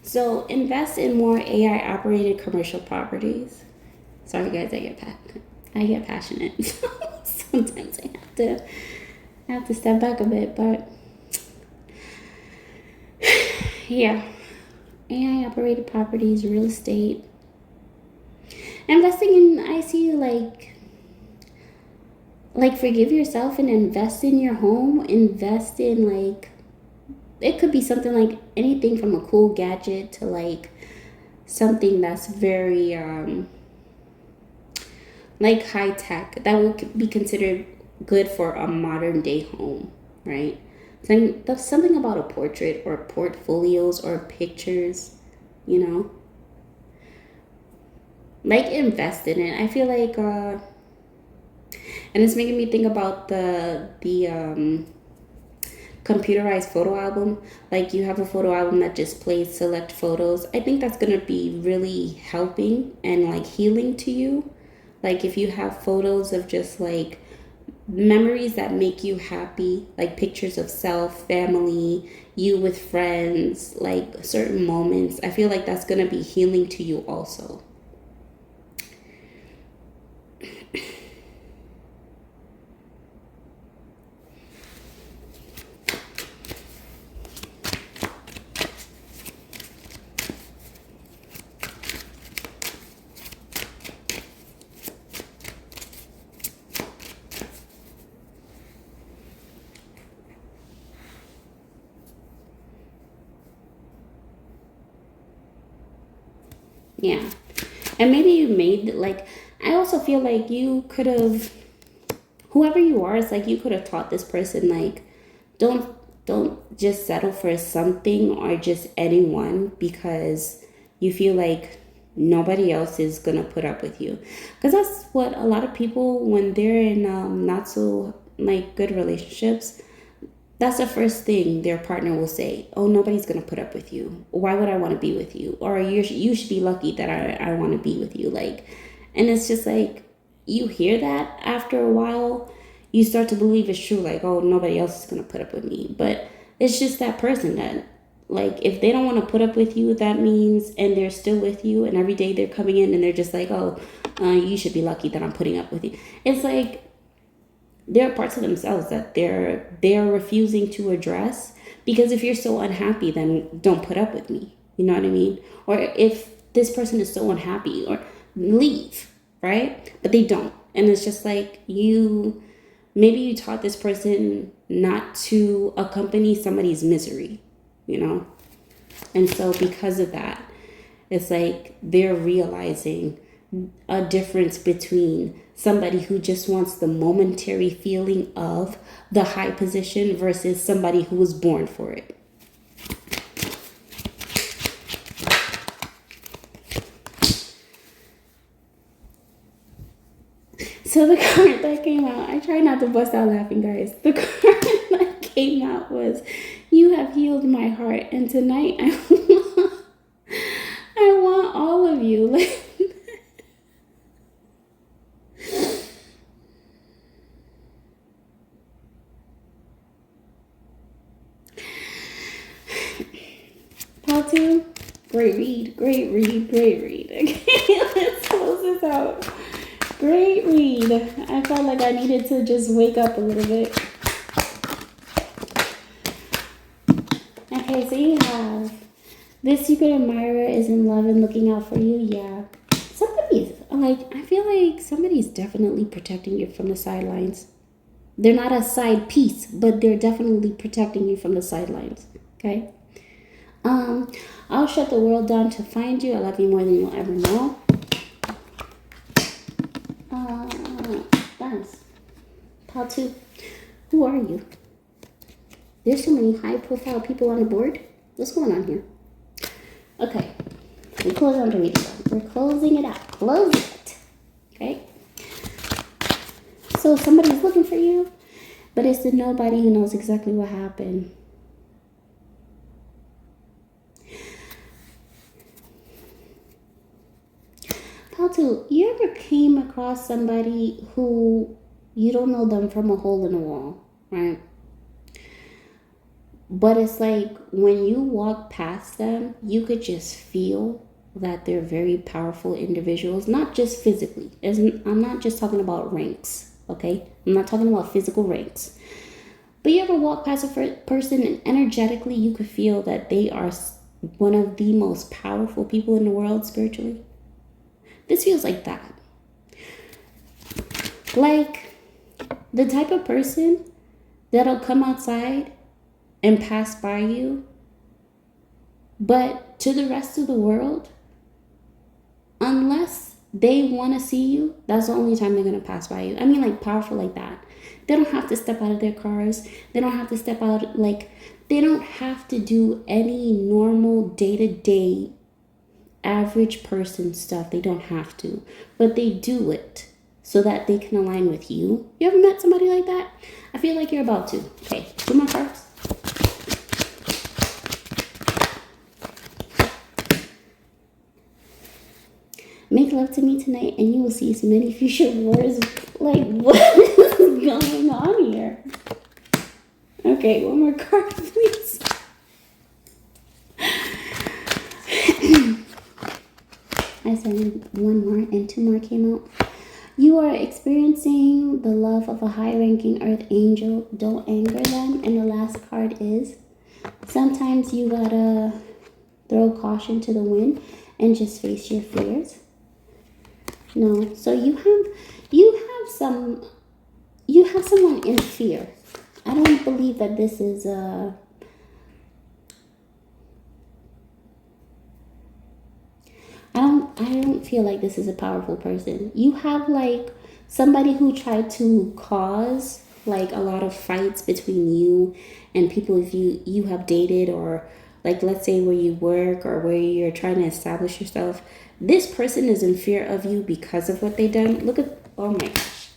A: So invest in more AI operated commercial properties. Sorry guys, I get passionate. Sometimes I have to step back a bit, but yeah. AI operated properties, real estate. Investing in, I see like forgive yourself and invest in your home. Invest in it could be something like anything from a cool gadget to like something that's very like high tech that would be considered good for a modern day home, right? So there's something about a portrait or portfolios or pictures, you know, like invest in it. I feel like, and it's making me think about the computerized photo album. Like you have a photo album that just plays select photos. I think that's gonna be really helping and like healing to you. Like if you have photos of just like memories that make you happy, like pictures of self, family, you with friends, like certain moments, I feel like that's gonna be healing to you also. Yeah. And maybe you made like, I also feel like you could have, whoever you are, it's like you could have taught this person like, don't don't just settle for something or just anyone because you feel like nobody else is gonna put up with you, because that's what a lot of people, when they're in not so like good relationships, that's the first thing their partner will say. Oh, nobody's going to put up with you. Why would I want to be with you? Or you should be lucky that I want to be with you. Like, and it's just like, you hear that after a while, you start to believe it's true. Like, oh, nobody else is going to put up with me. But it's just that person that, like, if they don't want to put up with you, that means, and they're still with you, and every day they're coming in and they're just like, oh, you should be lucky that I'm putting up with you. It's like, there are parts of themselves that they're refusing to address, because if you're so unhappy, then don't put up with me, you know what I mean? Or if this person is so unhappy, or leave, right? But they don't, and it's just like, you maybe you taught this person not to accompany somebody's misery, you know. And so because of that, it's like they're realizing a difference between somebody who just wants the momentary feeling of the high position versus somebody who was born for it. So the card that came out, I try not to bust out laughing, guys. The card that came out was, "You have healed my heart, and tonight I want all of you." Like, how to? Great read, great read, great read. Okay, let's close this out. Great read. I felt like I needed to just wake up a little bit. Okay, so you have this secret admirer is in love and looking out for you. Yeah. Somebody's like, I feel like somebody's definitely protecting you from the sidelines. They're not a side piece, but they're definitely protecting you from the sidelines. Okay? Um, I'll shut the world down to find you. I love you more than you'll ever know. Nice. Part two. Who are you? There's so many high profile people on the board. What's going on here? Okay. We close on the reading. We're closing it out. Close it. Okay. So somebody's looking for you, but it's the nobody who knows exactly what happened. How to, you ever came across somebody who you don't know them from a hole in the wall, right? But it's like when you walk past them, you could just feel that they're very powerful individuals, not just physically. I'm not just talking about ranks, okay? I'm not talking about physical ranks. But you ever walk past a person and energetically you could feel that they are one of the most powerful people in the world spiritually? This feels like that. Like the type of person that'll come outside and pass by you, but to the rest of the world, unless they want to see you, that's the only time they're going to pass by you. I mean, like, powerful like that. They don't have to step out of their cars. They don't have to step out, like, they don't have to do any normal day-to-day average person stuff. They don't have to, but they do it so that they can align with you. You ever met somebody like that? I feel like you're about to. Okay, 2 more cards. Make love to me tonight and you will see so many future wars. Like, what is going on here? Okay, one more card, please. I said one more and 2 more came out. You are experiencing the love of a high-ranking earth angel. Don't anger them. And the last card is, sometimes you gotta throw caution to the wind and just face your fears. No, so you have someone in fear. I don't believe that this is I don't feel like this is a powerful person. You have like somebody who tried to cause like a lot of fights between you and people you have dated, or like, let's say where you work or where you're trying to establish yourself. This person is in fear of you because of what they done. Look at, oh my gosh.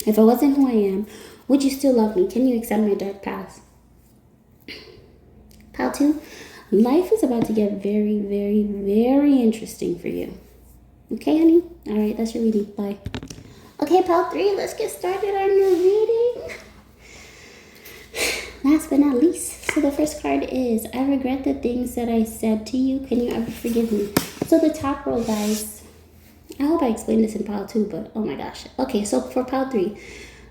A: If I wasn't who I am, would you still love me? Can you accept my dark past? Pile 2, life is about to get very, very, very interesting for you. Okay, honey? All right, that's your reading. Bye. Okay, pile 3, let's get started on your reading. Last but not least, so the first card is, I regret the things that I said to you. Can you ever forgive me? So the top row, guys, I hope I explained this in pile 2, but oh my gosh. Okay, so for pile 3,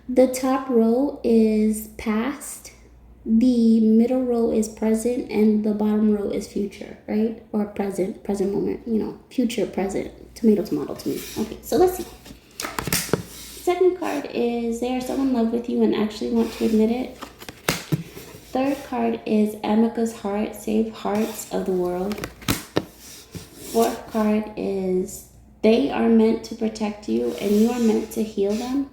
A: the top row is past, the middle row is present, and the bottom row is future, right? Or present moment, you know, future, present, tomato to me. Okay, so let's see. Second card is, they are so in love with you and actually want to admit it. Third card is Amika's heart, save hearts of the world. Fourth card is, they are meant to protect you and you are meant to heal them.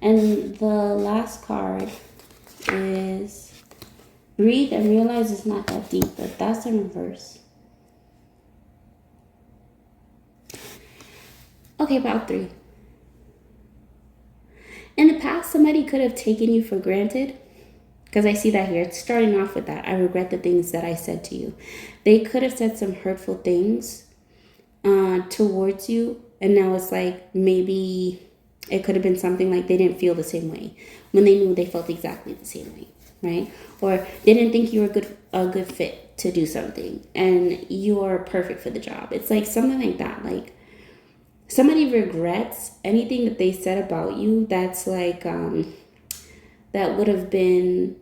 A: And the last card is, breathe and realize it's not that deep, but that's in reverse. Okay, about 3. In the past, somebody could have taken you for granted. Because I see that here. It's starting off with that. I regret the things that I said to you. They could have said some hurtful things towards you. And now it's like, maybe it could have been something like they didn't feel the same way when they knew they felt exactly the same way, right? Or they didn't think you were a good fit to do something and you're perfect for the job. It's like something like that. Like, somebody regrets anything that they said about you that's like, that would have been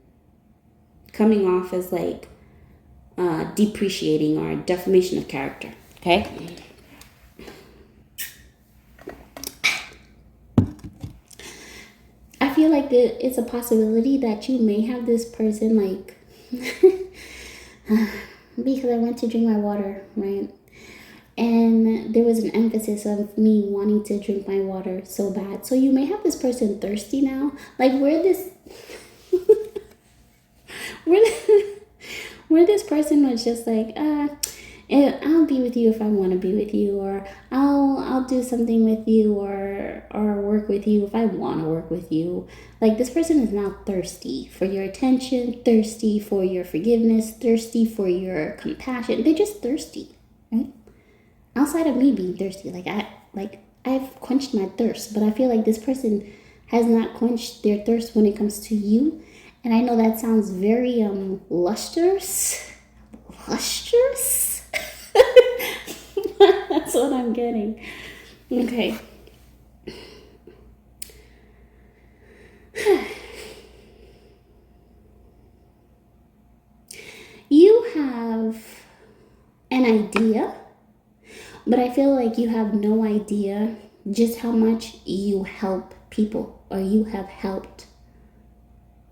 A: coming off as like depreciating or defamation of character, okay? I feel like it's a possibility that you may have this person like, because I went to drink my water, right? And there was an emphasis of me wanting to drink my water so bad. So you may have this person thirsty now. Like, where this person was just like, I'll be with you if I want to be with you, or I'll do something with you, or work with you if I want to work with you. Like, this person is now thirsty for your attention, thirsty for your forgiveness, thirsty for your compassion. They're just thirsty, right? Outside of me being thirsty, I've quenched my thirst, but I feel like this person has not quenched their thirst when it comes to you. And I know that sounds very lustrous. That's what I'm getting. Okay. You have an idea, but I feel like you have no idea just how much you help people, or you have helped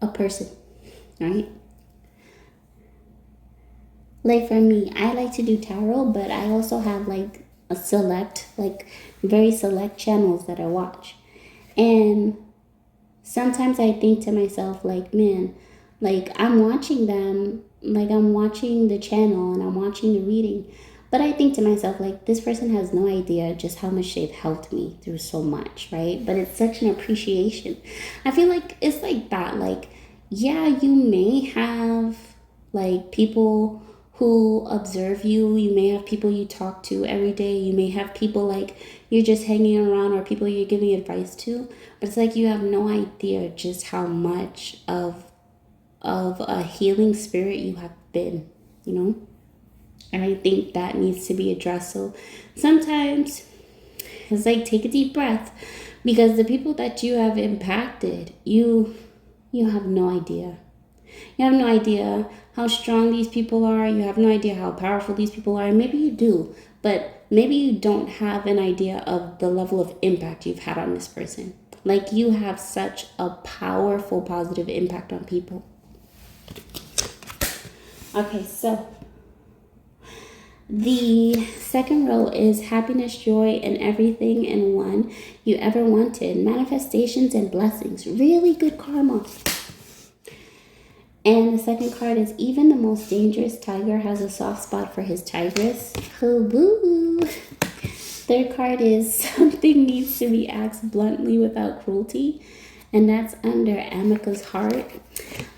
A: a person. right? Like for me, I like to do tarot, but I also have like a select, like very select channels that I watch. And sometimes I think to myself, like, man, like I'm watching them, like I'm watching the channel and I'm watching the reading. But I think to myself, like, this person has no idea just how much they've helped me through so much, right? But it's such an appreciation. I feel like it's like that. Like, yeah, you may have like people who observe you. You may have people you talk to every day. You may have people like you're just hanging around or people you're giving advice to. But it's like you have no idea just how much of a healing spirit you have been, you know? And I think that needs to be addressed. So sometimes it's like take a deep breath because the people that you have impacted, you have no idea. You have no idea how strong these people are. You have no idea how powerful these people are. Maybe you do, but maybe you don't have an idea of the level of impact you've had on this person. Like you have such a powerful positive impact on people. Okay, so the second row is happiness, joy, and everything in one you ever wanted. Manifestations and blessings. Really good karma. And the second card is even the most dangerous tiger has a soft spot for his tigress. Oh, boo. Third card is something needs to be asked bluntly without cruelty. And that's under Amica's heart.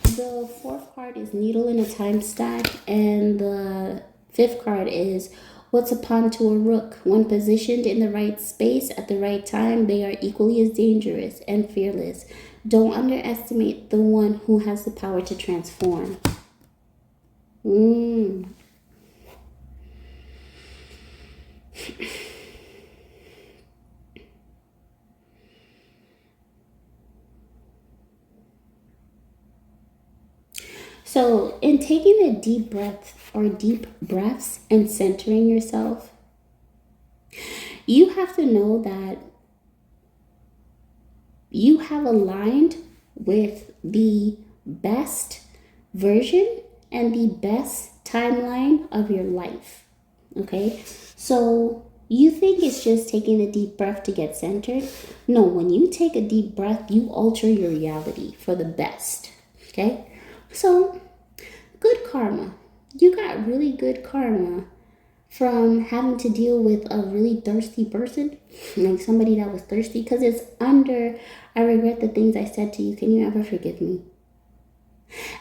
A: The fourth card is needle in a time stack. And the fifth card is what's a pawn to a rook? When positioned in the right space at the right time, they are equally as dangerous and fearless. Don't underestimate the one who has the power to transform. So, in taking a deep breath or deep breaths and centering yourself, you have to know that you have aligned with the best version and the best timeline of your life. Okay? So you think it's just taking a deep breath to get centered? No, when you take a deep breath, you alter your reality for the best. Okay? So, good karma. You got really good karma from having to deal with a really thirsty person, like somebody that was thirsty, because it's under, I regret the things I said to you. Can you ever forgive me?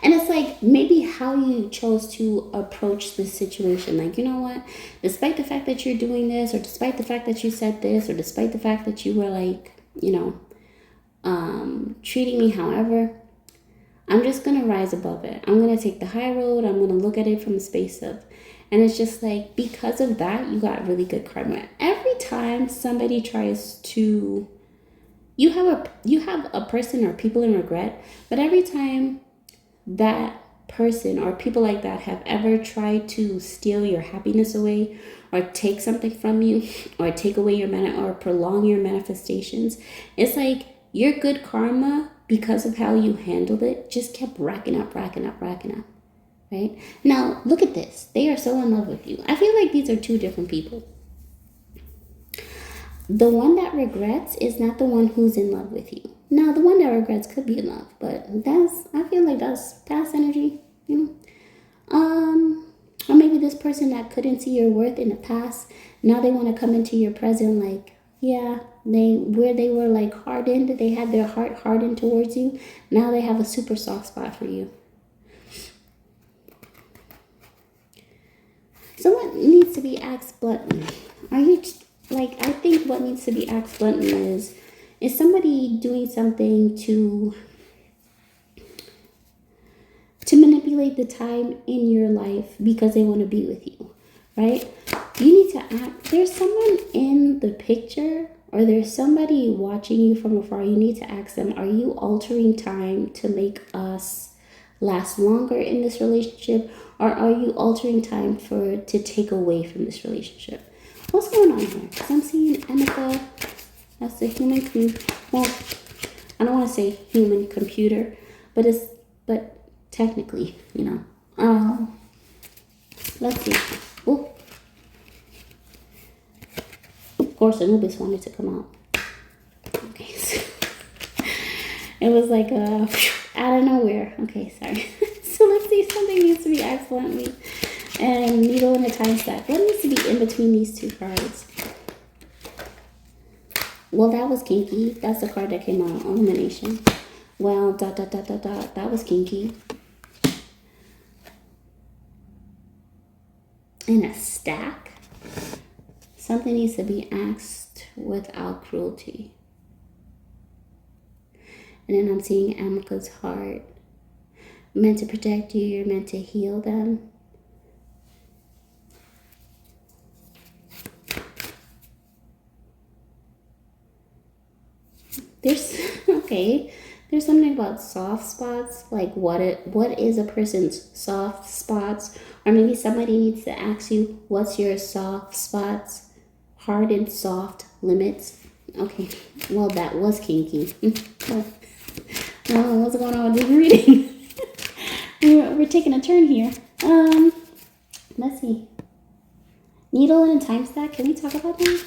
A: And it's like maybe how you chose to approach this situation. Like, you know what? Despite the fact that you're doing this, or despite the fact that you said this, or despite the fact that you were like, treating me however, I'm just going to rise above it. I'm going to take the high road. I'm going to look at it from a space of, and it's just like, because of that, you got really good karma. Every time somebody tries to, you have a person or people in regret, but every time that person or people like that have ever tried to steal your happiness away or take something from you or take away your or prolong your manifestations, it's like your good karma, because of how you handled it, just kept racking up. Right? Now, look at this. They are so in love with you. I feel like these are two different people. The one that regrets is not the one who's in love with you. Now, the one that regrets could be in love, but I feel like that's past energy, Or maybe this person that couldn't see your worth in the past, now they want to come into your present, like, yeah, where they were like hardened, they had their heart hardened towards you. Now they have a super soft spot for you. So what needs to be asked bluntly? I think what needs to be asked bluntly is somebody doing something to manipulate the time in your life because they want to be with you, right? You need to act. There's someone in the picture or there's somebody watching you from afar. You need to ask them, are you altering time to make us last longer in this relationship, or are you altering time to take away from this relationship? What's going on here? Because I'm seeing Amica. That's the human. Well, I don't want to say human computer, but technically, let's see. Oh, of course, Anubis wanted to come out. Okay, so it was like out of nowhere. Okay, sorry. So let's see. Something needs to be excellently and needle in a time stack. What needs to be in between these two cards? Well, that was kinky. That's the card that came out. Elimination. Well, that was kinky. In a stack. Something needs to be asked without cruelty. And then I'm seeing Amika's heart. Meant to protect you. You're meant to heal them. There's something about soft spots, like what is a person's soft spots, or maybe somebody needs to ask you, what's your soft spots, hard and soft limits. Okay, well, that was kinky. Well, what's going on with this reading? we're taking a turn here. Let's see. Needle and time stack, can we talk about that?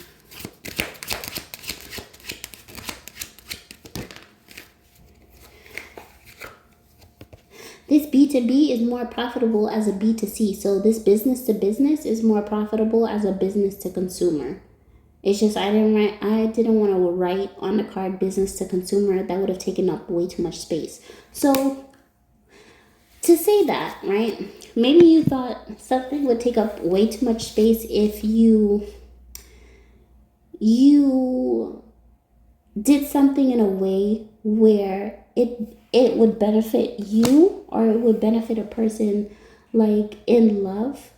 A: This B2B is more profitable as a B2C. So this business to business is more profitable as a business to consumer. It's just I didn't want to write on the card business to consumer. That would have taken up way too much space. So to say that, right? Maybe you thought something would take up way too much space if you did something in a way where it would benefit you, or it would benefit a person like in love.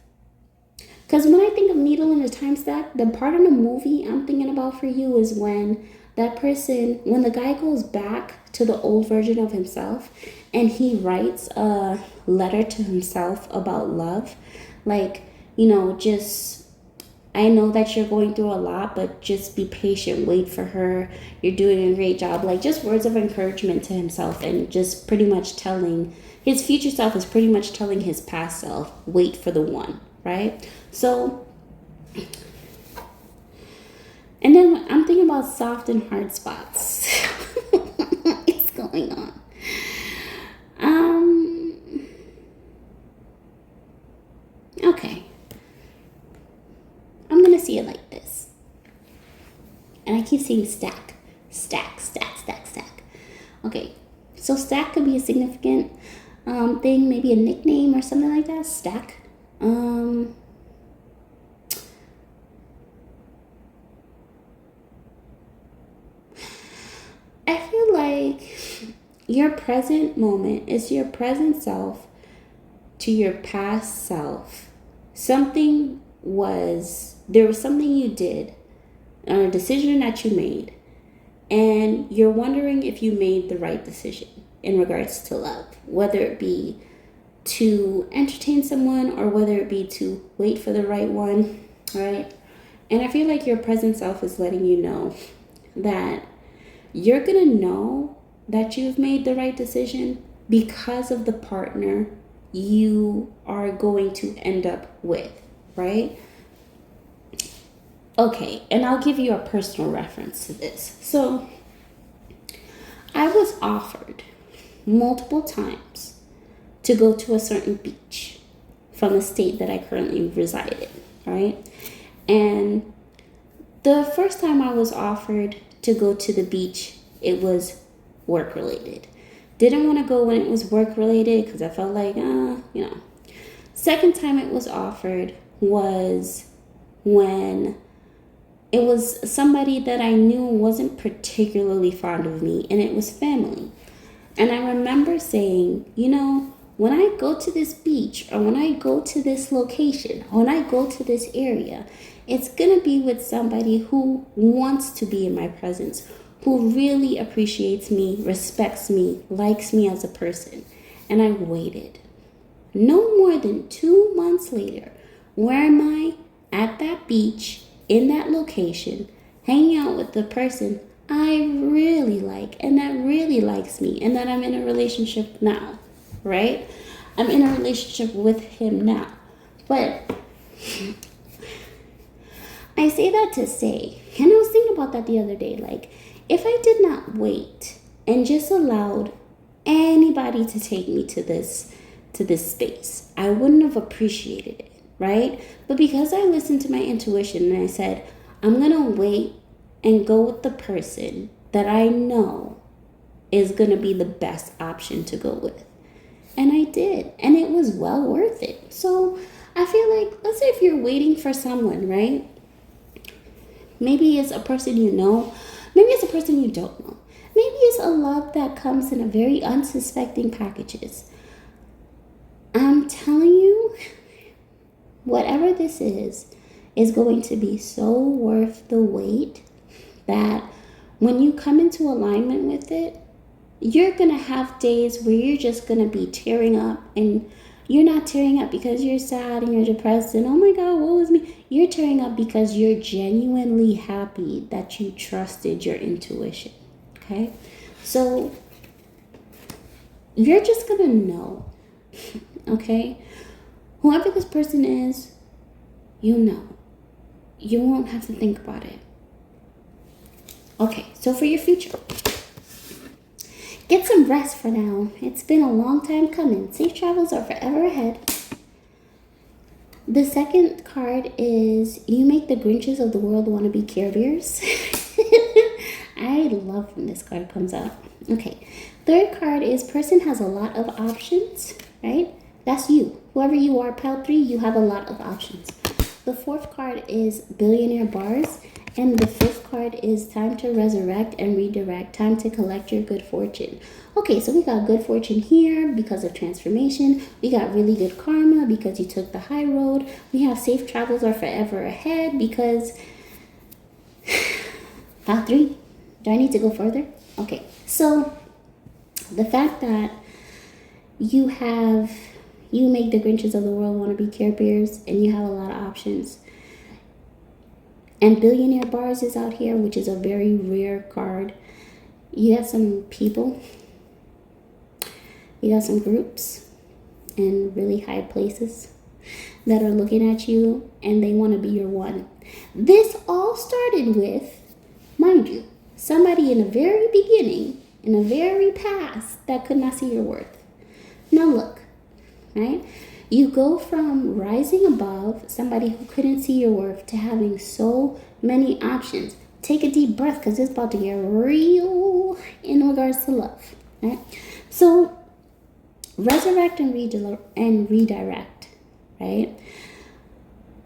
A: Because when I think of needle in a time stack, the part of the movie I'm thinking about for you is when the guy goes back to the old version of himself and he writes a letter to himself about love. Like, just, I know that you're going through a lot, but just be patient, wait for her. You're doing a great job. Like, just words of encouragement to himself, and just pretty much telling his future self is pretty much telling his past self, wait for the one, right? So, and then I'm thinking about soft and hard spots. What's going on? Okay. I'm going to see it like this. And I keep seeing stack. Stack, stack, stack, stack. Okay. So stack could be a significant thing, maybe a nickname or something like that. Stack. I feel like your present moment is your present self to your past self. There was something you did, or a decision that you made, and you're wondering if you made the right decision in regards to love, whether it be to entertain someone or whether it be to wait for the right one, right? And I feel like your present self is letting you know that you're going to know that you've made the right decision because of the partner you are going to end up with, right? Okay, and I'll give you a personal reference to this. So, I was offered multiple times to go to a certain beach from the state that I currently reside in, right? And the first time I was offered to go to the beach, it was work related. Didn't want to go when it was work related because I felt like, Second time it was offered was when it was somebody that I knew wasn't particularly fond of me, and it was family. And I remember saying, when I go to this beach, or when I go to this location, or when I go to this area, it's going to be with somebody who wants to be in my presence, who really appreciates me, respects me, likes me as a person. And I waited. No more than 2 months later, where am I? At that beach, in that location, hanging out with the person I really like and that really likes me and that I'm in a relationship now. right? I'm in a relationship with him now. But I say that to say, and I was thinking about that the other day, like, if I did not wait and just allowed anybody to take me to this space, I wouldn't have appreciated it, right? But because I listened to my intuition and I said, I'm going to wait and go with the person that I know is going to be the best option to go with. And I did. And it was well worth it. So I feel like, let's say if you're waiting for someone, right? Maybe it's a person you know. Maybe it's a person you don't know. Maybe it's a love that comes in a very unsuspecting packages. I'm telling you, whatever this is going to be so worth the wait that when you come into alignment with it, you're going to have days where you're just going to be tearing up, and you're not tearing up because you're sad and you're depressed and oh my God, what was me? You're tearing up because you're genuinely happy that you trusted your intuition. Okay? So you're just going to know. Okay? Whoever this person is, you'll know. You won't have to think about it. Okay, so for your future, get some rest for now. It's been a long time coming. Safe travels are forever ahead. The second card is you make the Grinches of the world want to be Care Bears. I love when this card comes out. Okay. Third card is person has a lot of options, right? That's you. Whoever you are, pile 3, you have a lot of options. The fourth card is billionaire bars. And the fifth card is time to resurrect and redirect, time to collect your good fortune. Okay, so we got good fortune here because of transformation. We got really good karma because you took the high road. We have safe travels are forever ahead because... File 3, do I need to go further? Okay, so the fact that you make the Grinches of the world want to be Care Bears and you have a lot of options. And billionaire bars is out here, which is a very rare card. You have some people, you got some groups in really high places that are looking at you and they want to be your one. This all started with, mind you, somebody in the very beginning, in the very past, that could not see your worth. Now look, right? You go from rising above somebody who couldn't see your worth to having so many options. Take a deep breath because it's about to get real in regards to love. Right? So resurrect and redirect. Right?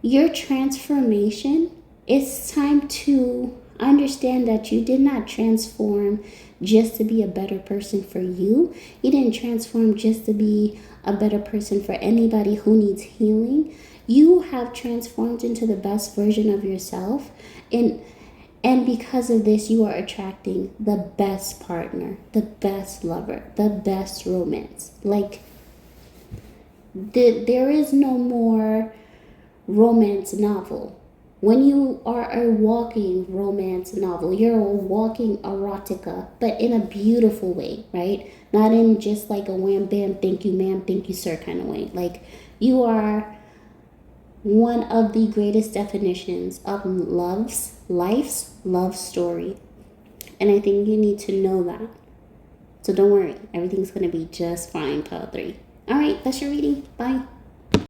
A: Your transformation, it's time to understand that you did not transform just to be a better person for you. You didn't transform just to be a better person for anybody who needs healing. You have transformed into the best version of yourself. And because of this, you are attracting the best partner, the best lover, the best romance. Like, there is no more romance novel. When you are a walking romance novel, you're a walking erotica, but in a beautiful way, right? Not in just like a wham bam, thank you ma'am, thank you sir kind of way. Like, you are one of the greatest definitions of life's love story. And I think you need to know that. So don't worry, everything's going to be just fine, pile 3. All right, that's your reading. Bye.